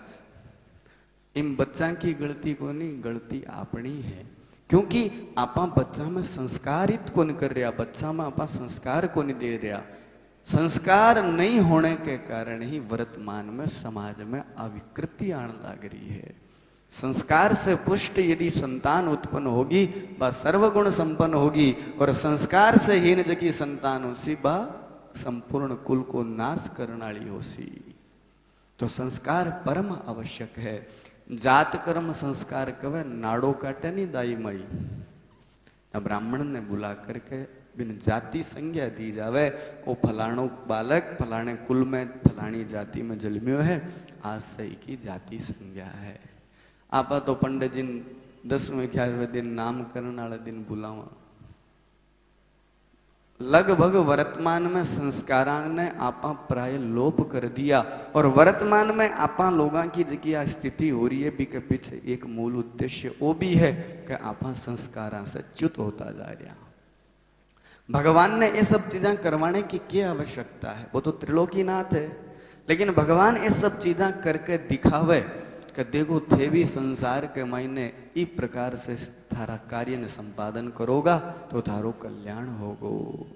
इन बच्चा की गलती कोनी, गलती अपनी है, क्योंकि आपा बच्चा में संस्कारित कौन कर रहा, बच्चा में आपा संस्कार कौन दे रहा। संस्कार नहीं होने के कारण ही वर्तमान में समाज में अविकृति आने लग रही है। संस्कार से पुष्ट यदि संतान उत्पन्न होगी वह सर्वगुण संपन्न होगी, और संस्कार से हीन जगी संतान होसी बा संपूर्ण कुल को नाश करने वाली होसी। तो संस्कार परम आवश्यक है। जात कर्म संस्कार कवे नाड़ो काटे नहीं दाई माई। ब्राह्मण ने बुला करके बिन जाति संज्ञा दी जावे, वो फलाणो बालक फलाने कुल में फलानी जाति में जन्मियो है, आज से की जाति संज्ञा है। आपा तो पंडित जी 10वें 11वें दिन नामकरण वाले दिन बुलावा। लगभग वर्तमान में संस्कारां ने आपा प्राय लोप कर दिया, और वर्तमान में आपा लोगों की जगह स्थिति हो रही है भी के पीछे एक मूल उद्देश्य वो भी है कि आपा संस्कारां से च्युत होता जा रहा। भगवान ने ये सब चीजें करवाने की क्या आवश्यकता है? वो तो त्रिलोकीनाथ है, लेकिन भगवान ये सब चीजें करके दिखावे कि देखो थे भी संसार के मायने इस प्रकार से थारा कार्य ने संपादन करोगा तो थारो कल्याण होगो।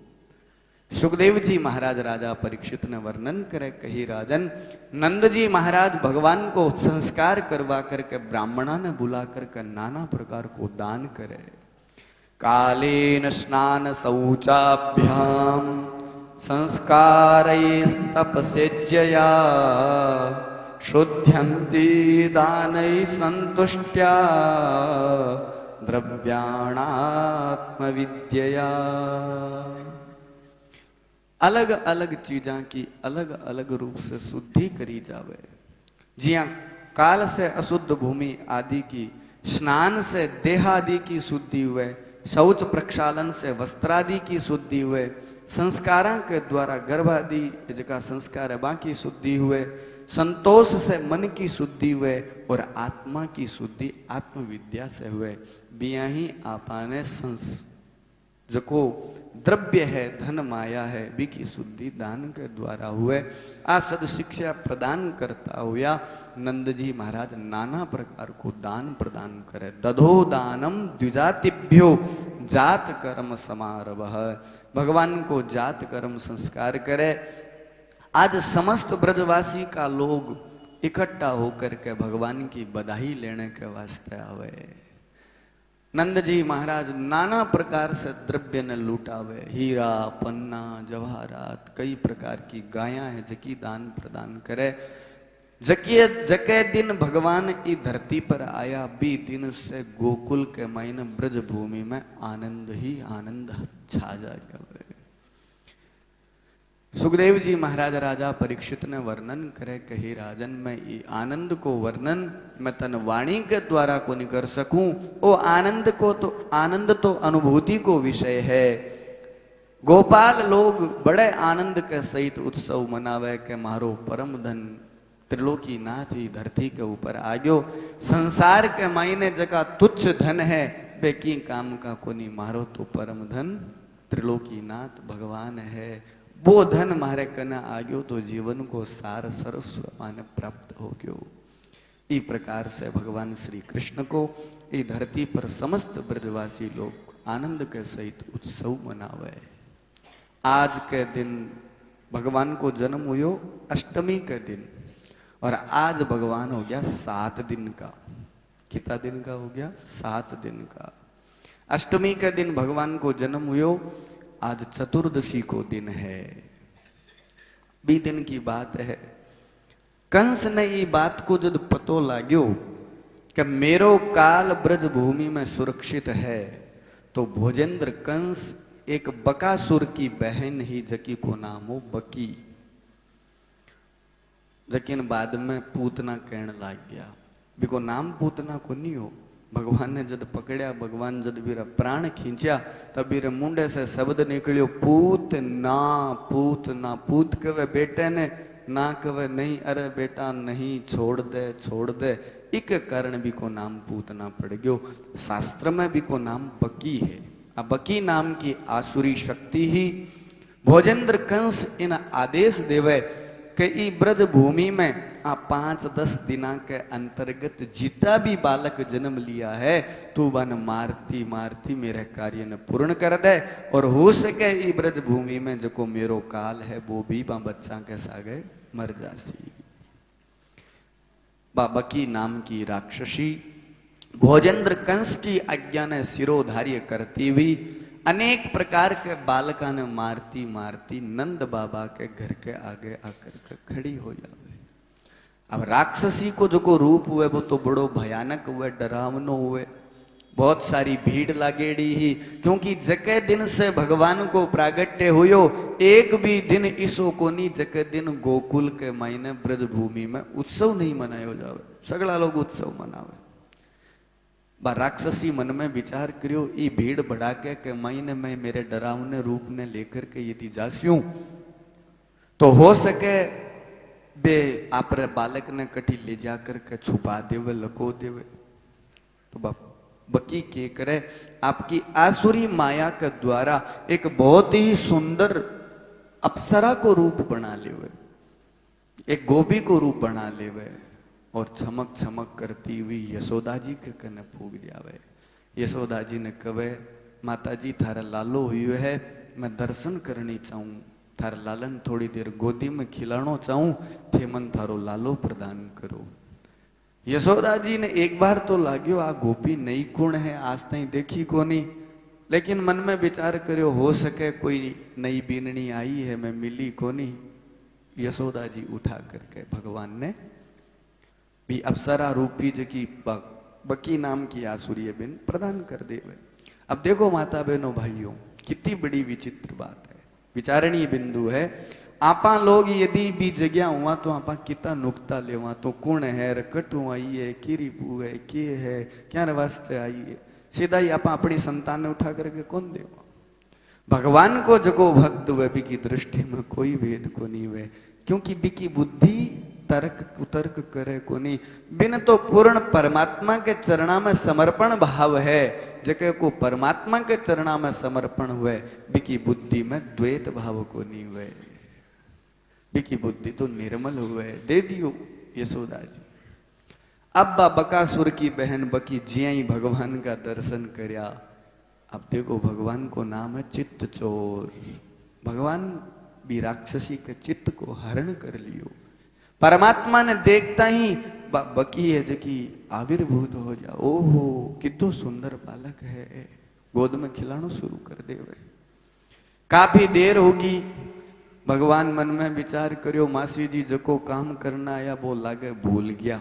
सुखदेव जी महाराज राजा परीक्षित ने वर्णन करे, कही राजन नंद जी महाराज भगवान को संस्कार करवा करके ब्राह्मणा ने बुला करके नाना प्रकार को दान करे। कालेन स्नान शौचाभ्याम संस्कारैस्तपसेज्यया शुद्ध्यन्ति दानै संतुष्ट्या द्रव्याणात्मविद्यया। अलग अलग चीजा की अलग अलग रूप से शुद्धि करी जावे। जिया काल से अशुद्ध भूमि आदि की, स्नान से देह आदि की शुद्धि हुए, शौच प्रक्षालन से वस्त्रादि की शुद्धि हुए, संस्कारों के द्वारा गर्भ आदि जगह संस्कार है बाकी शुद्धि हुए, संतोष से मन की शुद्धि हुए, और आत्मा की शुद्धि आत्मविद्या से हुए। बिया ही आपने जको द्रव्य है, धन माया है, बिकी शुद्धि दान के द्वारा हुए। आ सद शिक्षा प्रदान करता हुआ नंद जी महाराज नाना प्रकार को दान प्रदान करे। दधो दानम द्विजातिभ्यो जात कर्म समारंभ। भगवान को जात कर्म संस्कार करे। आज समस्त ब्रजवासी का लोग इकट्ठा होकर के भगवान की बधाई लेने के वास्ते आवे। नंद जी महाराज नाना प्रकार से द्रव्य ने लूटावे, हीरा पन्ना जवाहरात, कई प्रकार की गायां है जकी दान प्रदान करे। जके दिन भगवान की धरती पर आया, बी दिन से गोकुल के मायने ब्रज भूमि में आनंद ही आनंद छा जाए। सुखदेव जी महाराज राजा परीक्षित ने वर्णन करे कि हे राजन, मैं ये आनंद को वर्णन मैं तन वाणी के द्वारा को नहीं कर सकूं। वो आनंद तो अनुभूति को विषय है। गोपाल लोग बड़े आनंद के सहित उत्सव मनावे के मारो परम धन त्रिलोकी नाथ ही धरती के ऊपर आ गयो। संसार के मायने जका तुच्छ धन है बेकी काम का कोनी, मारो तो परम धन त्रिलोकी नाथ भगवान है। वो धन मारे कना आ गयो तो जीवन को सार सरस्व माने प्राप्त हो गयो। इस प्रकार से भगवान श्री कृष्ण को इस धरती पर समस्त ब्रजवासी लोग आनंद के सहित उत्सव मनावे। आज के दिन भगवान को जन्म हुयो अष्टमी के दिन, और आज भगवान हो गया 7 दिन का। कितना दिन का हो गया? 7 दिन का। अष्टमी के दिन भगवान को जन्म हुयो। आज चतुर्दशी को दिन है। बी दिन की बात है। कंस ने ये बात को जब पतो लाग्यो कि मेरो काल ब्रज भूमि में सुरक्षित है, तो भोजेंद्र कंस एक बकासुर की बहन ही जकी को नाम हो बकी, जकिन बाद में पूतना कहने लग गया। बिको नाम पूतना को नहीं हो। भगवान ने जब पकड़िया, भगवान जब बीरा प्राण खींचा, तब बीरे मुंडे से शब्द निकलियो पूत ना, पूत ना। पूत कवे बेटे ने, ना कवे नहीं, अरे बेटा नहीं, छोड़ दे छोड़ दे। इक कारण भी को नाम पूतना पड़ गयो। शास्त्र में भी को नाम बकी है। अब बकी नाम की आसुरी शक्ति ही भोजेंद्र कंस इन आदेश देवे कि ई ब्रज भूमि में 5-10 दिना के अंतर्गत जितना भी बालक जन्म लिया है तू बन मारती मारती मेरे कार्य ने पूर्ण कर दे, और हो सके ई ब्रज भूमि में जो मेरो काल है वो भी बच्चा के सागे मर जासी। बकी नाम की राक्षसी भोजेंद्र कंस की आज्ञा ने सिरोधार्य करती हुई अनेक प्रकार के बालका ने मारती मारती नंद बाबा के घर के आगे आकर के खड़ी हो जावे। अब राक्षसी को जो को रूप हुए वो तो बड़ो भयानक हुए, डरावनो हुए। बहुत सारी भीड़ लागेड़ी ही, क्योंकि जके दिन से भगवान को प्रागट्य हुयो, एक भी दिन इसो को नहीं जके दिन गोकुल के महीने ब्रज भूमि में उत्सव नहीं मनायो जावे। सगला लोग उत्सव मनावे। बा राक्षसी मन में विचार करियो, ई भीड़ बढ़ा के महीने में मेरे डरावने रूप ने लेकर के यदि जास्यूं तो हो सके बे आपरे बालक ने कटी ले जाकर के छुपा देवे, लको देवे। तो बकी के करे आपकी आसुरी माया के द्वारा एक बहुत ही सुंदर अप्सरा को रूप बना लेवे, एक गोपी को रूप बना लेवे, और चमक चमक करती हुई यशोदा जी के कने फूक जावे। यशोदा जी ने कहे माता जी थारा लालो हुए है, मैं दर्शन करनी चाहूं, थारा लालन थोड़ी देर गोदी में खिलानो चाहूं, थे मन थारो लालो प्रदान करो। यशोदा जी ने एक बार तो लाग्यो आ गोपी नई कुण है, आज तई देखी कोनी, लेकिन मन में विचार करियो हो सके कोई नई बीननी आई है, मैं मिली कोनी। यशोदा जी उठा करके भगवान ने भी अप्सरा रूपी जकी बकी नाम की आसुरी बिन प्रदान कर देवे। अब देखो माता बहनों भाइयों, कितनी बड़ी विचित्र बात है, विचारणीय बिंदु है। आपा लोग यदि भी जगह हुआ तो आपा कितना नुकता लेवा, तो कौन है, रकटू आई है, किरी पू है, के है, क्या वास्ते आई है, सीधा ही आपा अपनी संतान ने उठा करके कौन देवा। भगवान को जगो भक्त हुए भी की दृष्टि में कोई भेद को नहीं हुए, क्योंकि बिकी बुद्धि तर्क कुतर्क करे को नहीं। बिन तो पूर्ण परमात्मा के चरणा में समर्पण भाव है, जके को परमात्मा के चरणा में समर्पण हुए, बिकी बुद्धि में द्वैत भाव को नहीं हुए, बिकी बुद्धि तो निर्मल हुए। दे दियो यशोदा जी। अब बकासुर की बहन बकी जिया ही भगवान का दर्शन करया। अब देखो भगवान को नाम है चित्त चोर। भगवान भी राक्षसी के चित्त को हरण कर लियो। परमात्मा ने देखता ही बकी है जकी आविर्भूत हो जा। ओहो कितो सुंदर बालक है, गोद में खिलाना शुरू कर दे। काफी देर होगी, भगवान मन में विचार करियो मासी जी जको काम करना आया वो लागे भूल गया,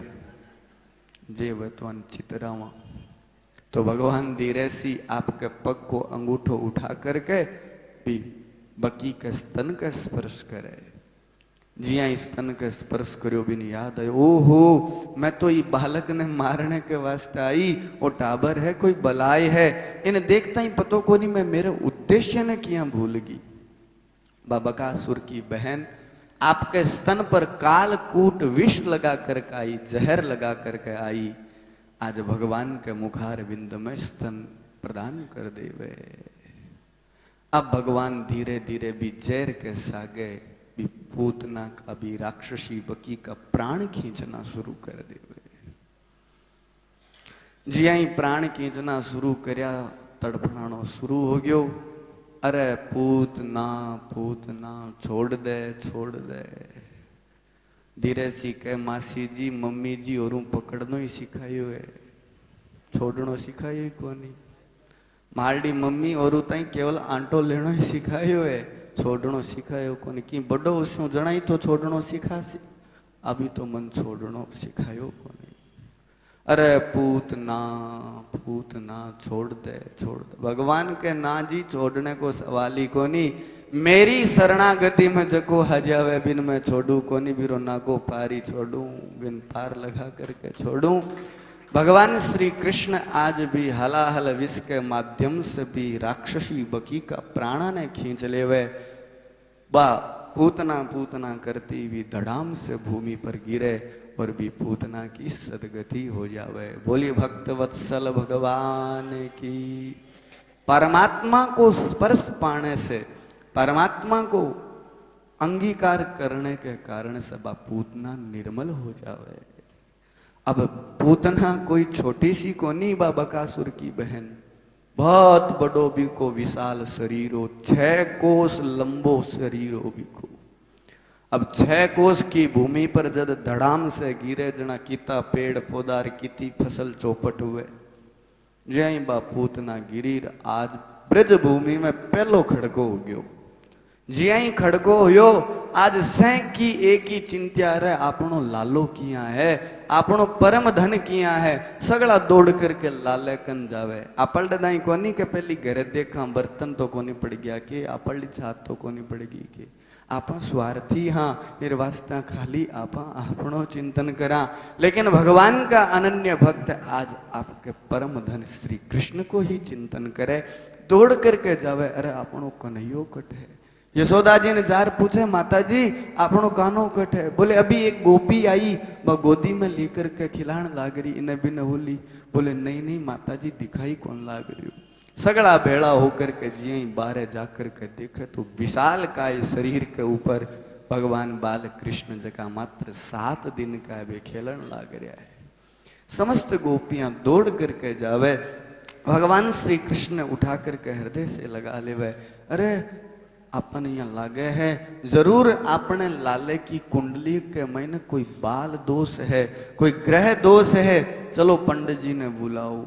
जे वह तो चितरावा। तो भगवान धीरे सी आपके पग को अंगूठो उठा करके भी बकी के स्तन का स्पर्श करे। जिया स्तन का स्पर्श करो बिन याद आयो, ओहो मैं तो ये बालक ने मारने के वास्ते आई, वो टाबर है कोई बलाई है, इन्हें देखता ही पतो को नहीं मैं मेरे उद्देश्य ने किया भूल गई। बकासुर की बहन आपके स्तन पर कालकूट विष लगा करके आई, जहर लगा करके आई। आज भगवान के मुखार बिंद में स्तन प्रदान कर देवे। अब भगवान धीरे धीरे भी जहर के सागे भी पूतना का भी राक्षसी बकी का प्राण खींचना शुरू कर देवे। जिया ही प्राण खींचना शुरू करया, तड़फड़ानो शुरू हो गयो। अरे पूतना पूतना छोड़ दे छोड़ दे। धीरे सी के मासी जी मम्मी जी और पकड़नो ही सिखायो है, छोड़नो सिखायो ही कोनी। मारडी मम्मी और ताई केवल आंटो लेनो ही सिखायो है, छोड़नो सिखायो कोनी। कि बड़ो उसो जणाई तो छोड़नो सिखासी, अभी तो मन छोड़नो सिखायो कोनी। अरे पूतना पूतना छोड़ दे छोड़ दे। भगवान के ना जी छोड़ने को सवाल ही कोनी। मेरी शरणागति में जको हजावे बिन मैं छोड़ू कोनी, बिरो नागो पारी छोड़ू बिन पार लगा करके छोड़ू। भगवान श्री कृष्ण आज भी हलाहल विष के माध्यम से भी राक्षसी बकी का प्राणा ने खींच लेवे। बा पूतना पूतना करती भी धड़ाम से भूमि पर गिरे और भी पूतना की सदगति हो जावे। बोलिए भक्त वत्सल भगवान की। परमात्मा को स्पर्श पाने से, परमात्मा को अंगीकार करने के कारण से बा पूतना निर्मल हो जावे। अब पूतना कोई छोटी सी को नहीं, बा बकासुर की बहन बहुत बड़ो भी को विशाल शरीरो, 6 कोस लंबो शरीरो भी को। अब 6 कोस की भूमि पर जब धड़ाम से गिरे जना किता पेड़ पौधार किती फसल चौपट हुए। जय बा पूतना गिरी आज ब्रज भूमि में पहलो खड़को हो गयो। जिया ही खड़को हो आज सह की एक ही चिंत्या रे आपनो लालो किया है, आपनो परम धन किया है। सगला दौड़ करके लाले कन जावे। आपल दाई कोनी के पहली घरे देखा बर्तन तो कोनी पड़ गया कि आपली छात तो कोनी पड़ेगी कि आपा स्वार्थी। हाँ फिर वास्ता खाली आपा आपनो चिंतन करा। लेकिन भगवान का अनन्य भक्त आज आपके परम धन श्री कृष्ण को ही चिंतन करे, दौड़ करके जावे। अरे आपनो कन्हैयो कट है। यशोदा जी ने जार पूछे माता जी आपनो कानो कट है। बोले अभी एक गोपी आई, वह गोदी में लेकर के खिलाण लाग रही, इन्हें भी नहुली। बोले नहीं नहीं माता जी दिखाई कौन लाग रही हो। सगड़ा भेड़ा होकर के जी बाहर जाकर के देखे तो विशाल काय शरीर के ऊपर भगवान बाल कृष्ण जका मात्र 7 दिन का वे खेलन लाग रहा है। समस्त गोपियां दौड़ करके जावे। भगवान श्री कृष्ण उठा करके हृदय से लगा लेवे। अरे अपन यहाँ लागे है, जरूर आपने लाले की कुंडली के महीने कोई बाल दोष है, कोई ग्रह दोष है। चलो पंडित जी ने बुलाओ,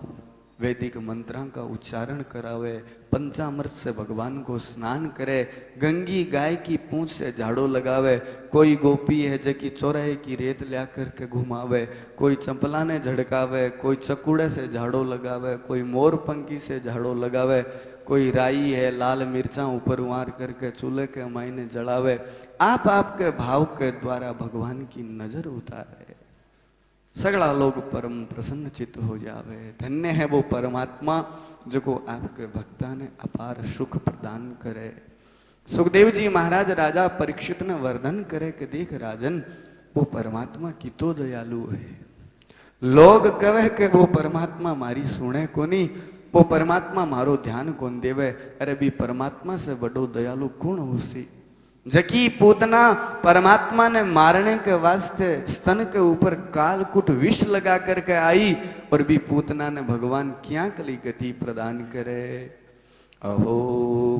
वैदिक मंत्रों का उच्चारण करावे, पंचामृत से भगवान को स्नान करे, गंगी गाय की पूंछ से झाड़ू लगावे। कोई गोपी है जो कि चौराहे की रेत ला करके घुमावे, कोई चंपला ने झड़कावे, कोई चकुड़े से झाड़ू लगावे, कोई मोर पंखी से झाड़ू लगावे, कोई राई है लाल मिर्चा ऊपर उमार करके चूल्हे के मायने जलावे। आप आपके भाव के द्वारा भगवान की नजर उतारे, सगड़ा लोग परम प्रसन्न चित्त हो जावे। धन्य है वो परमात्मा जो को आपके भक्ता ने अपार सुख प्रदान करे। सुखदेव जी महाराज राजा परीक्षित ने वर्णन करे कि देख राजन वो परमात्मा कितो दयालु है। लोग कहे कि वो परमात्मा मारी सुने को नहीं, वो परमात्मा मारो ध्यान कौन देवे। अरे भी परमात्मा से बड़ो दयालु कौन हो सी। जकी पूतना परमात्मा ने मारने के वास्ते स्तन के ऊपर कालकुट विष लगा करके आई, और भी पूतना ने भगवान क्या कली गति प्रदान करे। अहो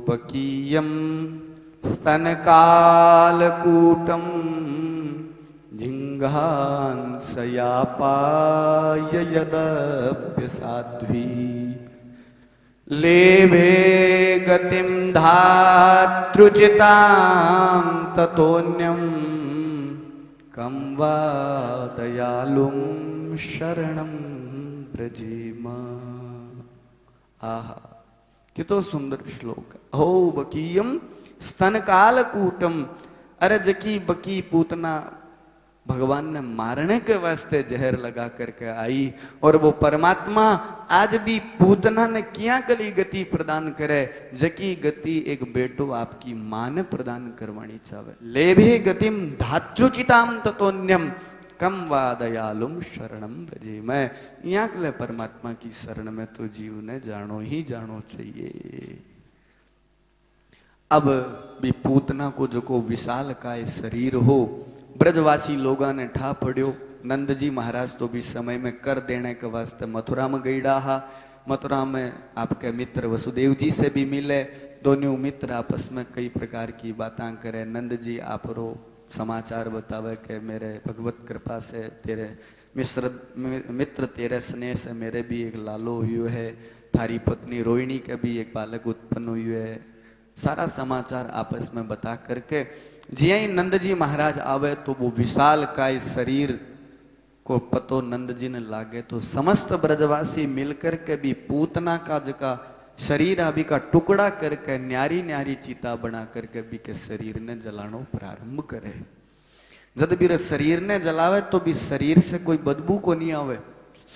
बकीयम स्तन कालकूटम जिंघांसया पाय यदप्य साध्वी लेभे गतिम धातृचितां ततोन्यम कम वा दयालुम शरणं ब्रजेम। आहा कितो सुंदर श्लोक। हो बकीयम स्तन कालकूटम। अरे जकी बकी पूतना भगवान ने मारने के वास्ते जहर लगा करके आई, और वो परमात्मा आज भी पूतना ने क्या कली गति प्रदान करे। जकी गति एक बेटो आपकी मां ने प्रदान करवानी चाहे। लेभे गतिम धातृचिताम ततोन्यम कम वा दयालुम शरणम ब्रजे। मैं यहाँ के लिए परमात्मा की शरण में तो जीव ने जानो ही जानो चाहिए। अब भी पूतना को जो को विशाल काय शरीर हो, ब्रजवासी लोगा ने ठा पड़ियो। नंद जी महाराज तो भी समय में कर देने के वास्ते मथुरा में गईड़ा हा। मथुरा में आपके मित्र वसुदेव जी से भी मिले। दोनों मित्र आपस में कई प्रकार की बातें करे। नंद जी आप रो समाचार बतावे कि मेरे भगवत कृपा से तेरे मित्र तेरे स्नेह से मेरे भी एक लालो हुए है, थारी पत्नी रोहिणी के भी एक बालक उत्पन्न हुए है। सारा समाचार आपस में बता करके जिया ही नंद जी महाराज आवे तो वो विशाल काय शरीर को पतो नंद जी ने लागे, तो समस्त ब्रजवासी मिलकर के भी पूतना का जका शरीर अभी का टुकड़ा करके न्यारी न्यारी चीता बना करके भी के शरीर ने जलानो प्रारंभ करे। जब भी शरीर ने जलावे तो भी शरीर से कोई बदबू को नहीं आवे,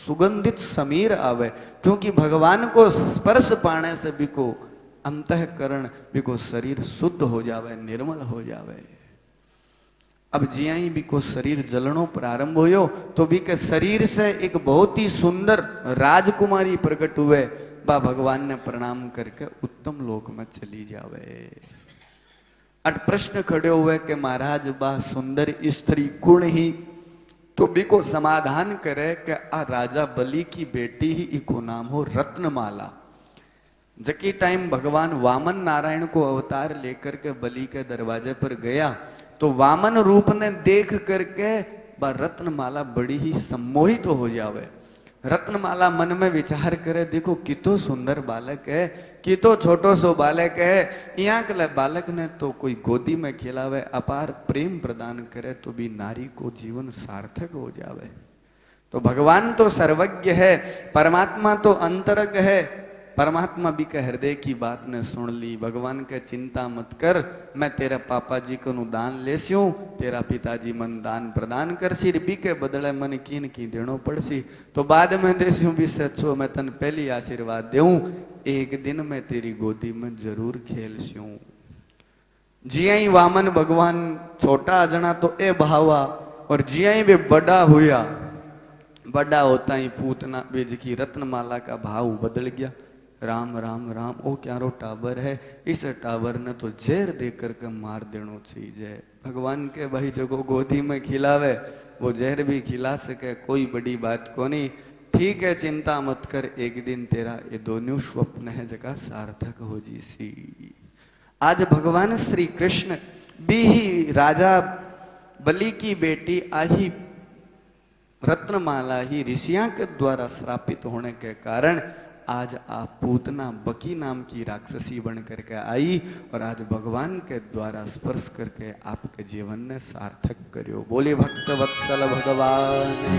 सुगंधित समीर आवे, क्योंकि भगवान को स्पर्श पाने से भी को अंतःकरण भी को शरीर शुद्ध हो जावे, निर्मल हो जावे। अब जिया ही भी को शरीर जलनो प्रारंभ होयो तो भी के शरीर से एक बहुत ही सुंदर राजकुमारी प्रकट हुए। बा भगवान ने प्रणाम करके उत्तम लोक में चली जावे। अट प्रश्न खड़े हुए कि महाराज बा सुंदर स्त्री गुण ही, तो भी को समाधान करे कि आ राजा बलि की बेटी ही इको नाम हो रत्नमाला। जकी टाइम भगवान वामन नारायण को अवतार लेकर के बलि के दरवाजे पर गया तो वामन रूप ने देख करके बा रत्नमाला बड़ी ही सम्मोहित हो जावे। रत्नमाला मन में विचार करे, देखो कितो सुंदर बालक है, कितो छोटो सो बालक है। यहाँ के बालक ने तो कोई गोदी में खिलावे, अपार प्रेम प्रदान करे तो भी नारी को जीवन सार्थक हो जावे। तो भगवान तो सर्वज्ञ है, परमात्मा तो अंतरंग है। परमात्मा भी के हृदय की बात ने सुन ली। भगवान के चिंता मत कर, मैं तेरा पापा जी को दान ले स्यूं, तेरा पिताजी मन दान प्रदान कर सी, भी के बदले मन कीन की देनो पड़सी, तो बाद में देस्यूं भी सचो मैं तन पहली आशीर्वाद देऊं, एक दिन मैं तेरी गोदी में जरूर खेल स्यूं। जिया ही वामन भगवान छोटा जना तो ए भावा, और जिया ही वे बड़ा हुआ, बड़ा होता ही पूतना बेज की रत्नमाला का भाव बदल गया। राम राम राम, ओ क्यारो टावर है, इस टावर ने तो जहर दे करके मार देनो चाहिए। भगवान के भाई जो गोदी में खिलावे वो जहर भी खिला सके, कोई बड़ी बात को नहीं। ठीक है, चिंता मत कर, एक दिन तेरा ये दोनों स्वप्न है जगह सार्थक हो जी सी। आज भगवान श्री कृष्ण भी ही राजा बलि की बेटी आही रत्नमाला ही ऋषिया के द्वारा श्रापित होने के कारण आज आप पूतना बकी नाम की राक्षसी बन करके आई, और आज भगवान के द्वारा स्पर्श करके आपके जीवन ने सार्थक करियो। बोले भक्त वत्सल भगवान की।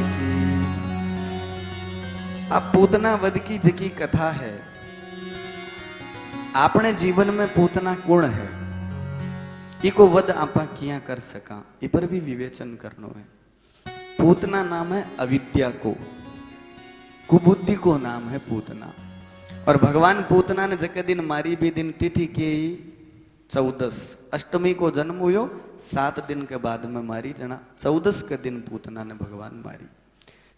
आप पूतना वध की जकी कथा है, आपने जीवन में पूतना गुण है, इको वध आपा किया कर सका, इ पर भी विवेचन करनो है। पूतना नाम है अविद्या को, कुबुद्धि को नाम है पूतना। और भगवान पूतना ने जके दिन मारी भी दिन तिथि के 14 अष्टमी को जन्म हुयो, 7 दिन के बाद में मारी जना 14 के दिन पूतना ने भगवान मारी।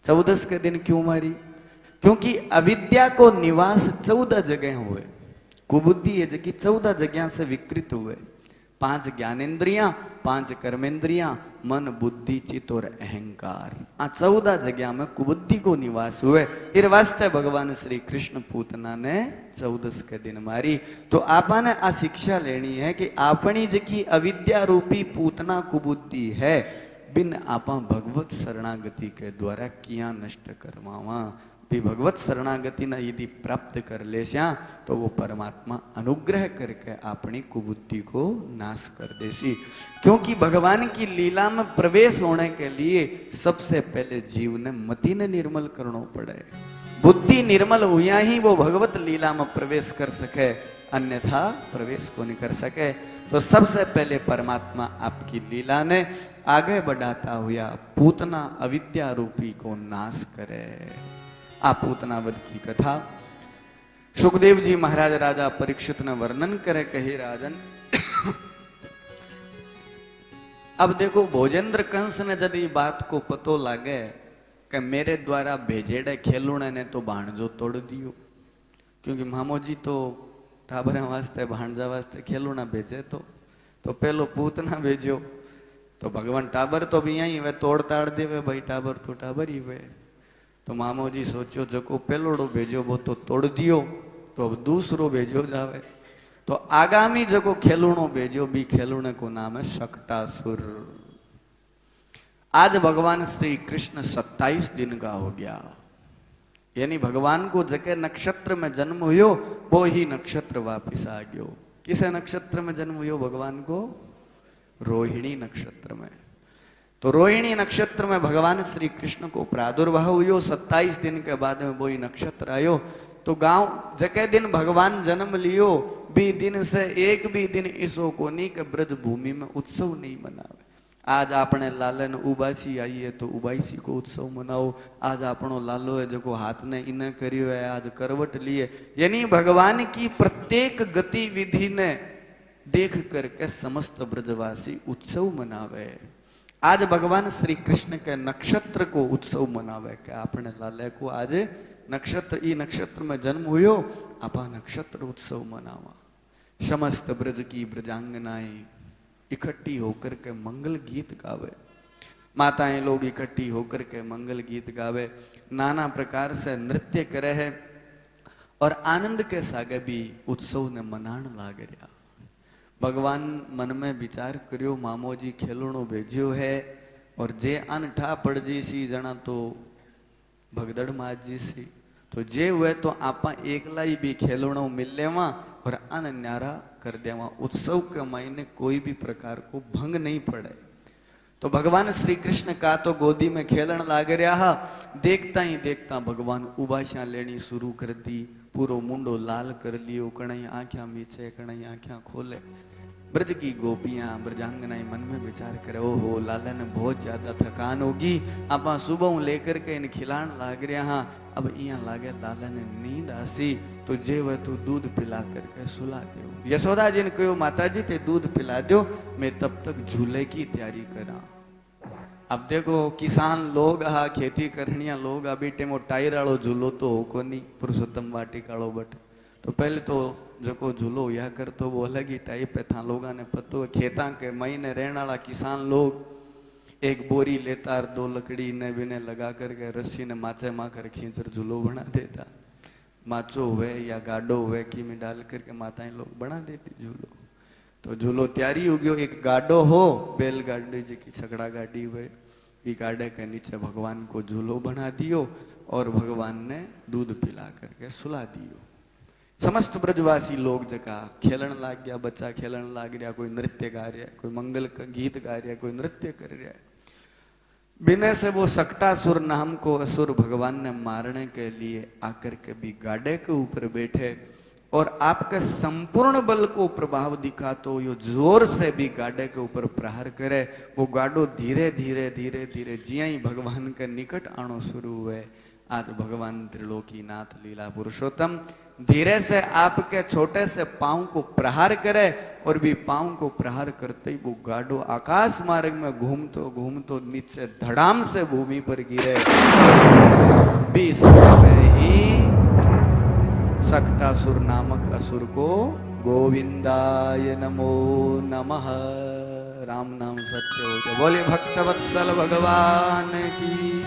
14 के दिन क्यों मारी? क्योंकि अविद्या को निवास 14 जगह हुए, कुबुद्धि है जबकि 14 जगह से विकृत हुए। 5 ज्ञानेन्द्रियां, 5 कर्मेंद्रियां, मन बुद्धि चित्त और अहंकार, आ 14 जगह में कुबुद्धि को निवास हुए। फिर वास्ते भगवान श्री कृष्ण पूतना ने 14 के दिन मारी। तो आपने आ शिक्षा लेनी है कि अपनी जकी अविद्या रूपी पूतना कुबुद्धि है, बिन आपा भगवत शरणागति के द्वारा किया नष्ट करवावा। भी भगवत शरणागति ना यदि प्राप्त कर ले श्या तो वो परमात्मा अनुग्रह करके अपनी कुबुद्धि को नाश कर देसी। क्योंकि भगवान की लीला में प्रवेश होने के लिए सबसे पहले जीव ने मति ने निर्मल करना पड़े। बुद्धि निर्मल हुआ ही वो भगवत लीला में प्रवेश कर सके, अन्यथा प्रवेश को नहीं कर सके। तो सबसे पहले परमात्मा आपकी लीला ने आगे बढ़ाता हुआ पूतना अविद्या रूपी को नाश करे। आप पूतनावध की कथा सुखदेव जी महाराज राजा परीक्षित ने वर्णन करे। कही राजन अब देखो भोजेंद्र कंस ने यदि बात को पतो लागे कि मेरे द्वारा भेजेड़े खेलुणे ने तो भाणजो तोड़ दियो, क्योंकि मामोजी तो टाबरे वास्ते भाणजा वास्ते खेलुणा भेजे तो पहलो पूतना भेजो तो भगवान टाबर तो भी यही वे तोड़ ताड़ देवे भाई, टाबर तो टाबर ही वे। तो मामोजी सोचो जको पेलोड़ो भेजो वो तो तोड़ दियो, तो अब दूसरो भेजो जावे। तो आगामी जको खेलुणो भेजो भी खेलुणे को नाम है शकटासुर। आज भगवान श्री कृष्ण 27 दिन का हो गया, यानी भगवान को जके नक्षत्र में जन्म हुयो वो ही नक्षत्र वापिस आ गयो। किसे नक्षत्र में जन्म हुयो भगवान को? रोहिणी नक्षत्र में। तो रोहिणी नक्षत्र में भगवान श्री कृष्ण को प्रादुर्भाव हुयो। 27 दिन के बाद में वही नक्षत्र आयो। तो गांव जके दिन भगवान जन्म लियो भी दिन से एक भी दिन इसो को नहीं के ब्रज भूमि में उत्सव नहीं मनावे। आज आपने लालन उबासी आई है तो उबासी को उत्सव मनाओ। आज आपनो लालो है जो हाथ ने इने करियो है, आज करवट लिए, यानी भगवान की प्रत्येक गतिविधि ने देख करके समस्त ब्रजवासी उत्सव मनावे। आज भगवान श्री कृष्ण के नक्षत्र को उत्सव मनावे कि आपने लाले को आज नक्षत्र ई नक्षत्र में जन्म हुयो, आपा नक्षत्र उत्सव मनावा। समस्त ब्रज की ब्रजांगनाएं इकट्ठी होकर के मंगल गीत गावे, माताएं लोग इकट्ठी होकर के मंगल गीत गावे, नाना प्रकार से नृत्य करे है और आनंद के सागे भी उत्सव ने मनाण लाग रहा। भगवान मन में विचार करियो मामोजी खेलुणो भेजियो है और जे अनठा पड़ जी सी जना तो भगदड़ माज जी सी, तो जे हुए तो आपा एकला ही भी खेलुणो मिल लेवा और अन न्यारा कर देवा। उत्सव के महीने कोई भी प्रकार को भंग नहीं पड़े। तो भगवान श्री कृष्ण का तो गोदी में खेलन लाग रहा। देखता ही देखता भगवान उबाशा लेनी शुरू कर दी, पूरो मुंडो लाल कर लियो, कणई आंख्या मीचे कणई आंख्या खोले। ब्रज की गोपियां ब्रजांगनाएं मन में विचार करे, ओहो लाला ने बहुत ज्यादा थकान होगी, आपा सुबह लेकर के इन खिलान लाग रहा हाँ, अब इया लागे लाला ने नींद आसी तो जे वह तू दूध पिला करके सुला दो। यशोदा जी ने कहो माता जी ते दूध पिला दो, मैं तब तक झूले की तैयारी करा। अब देखो किसान लोग हा खेती करनिया लोग अभी टेमो टायर वालो झूलो तो हो को नहीं, पुरुषोत्तम वाटिकाड़ो बट तो पहले तो जो झूलो या कर तो वो अलग ही टाइप है था। लोगों ने पतो है खेता के महीने रहने वाला किसान लोग एक बोरी लेता, 2 लकड़ी ने बिने लगा करके रस्सी ने माचे माकर खींचकर झूलो बना देता। माचो हुए या गाडो हुए की में डाल करके माताएं लोग बना देती झूलो। तो झूलो तैयारी हो गयो, एक गाडो हो बैलगाड़ी जी की छकड़ा गाड़ी हुए, ये गाड़े के नीचे भगवान को झूलो बना दियो और भगवान ने दूध पिला करके सुला दियो। समस्त ब्रजवासी लोग जका खेलन लाग गया, बच्चा खेलन लाग गया, कोई नृत्य गा रहा है, कोई मंगल का गीत गा रहा है, कोई नृत्य कर रहा है। बिना से वो सकटासुर नाम को असुर भगवान ने मारने के लिए आकर के भी गाड़े के ऊपर बैठे और आपके संपूर्ण बल को प्रभाव दिखा तो यो जोर से भी गाड़े के ऊपर प्रहार करे। वो गाडो धीरे धीरे धीरे धीरे जिया ही भगवान के निकट आनो शुरू हुए। आज भगवान त्रिलोकीनाथ लीला पुरुषोत्तम धीरे से आपके छोटे से पांव को प्रहार करे और भी पांव को प्रहार करते ही वो गाडो आकाश मार्ग में घूमतो घूमतो नीचे धड़ाम से भूमि पर गिरे। भी समय में ही सक्टासुर नामक असुर को गोविंदाय नमो नमः। राम नाम सत्य हो गया। बोले भक्तवत्सल भगवान की।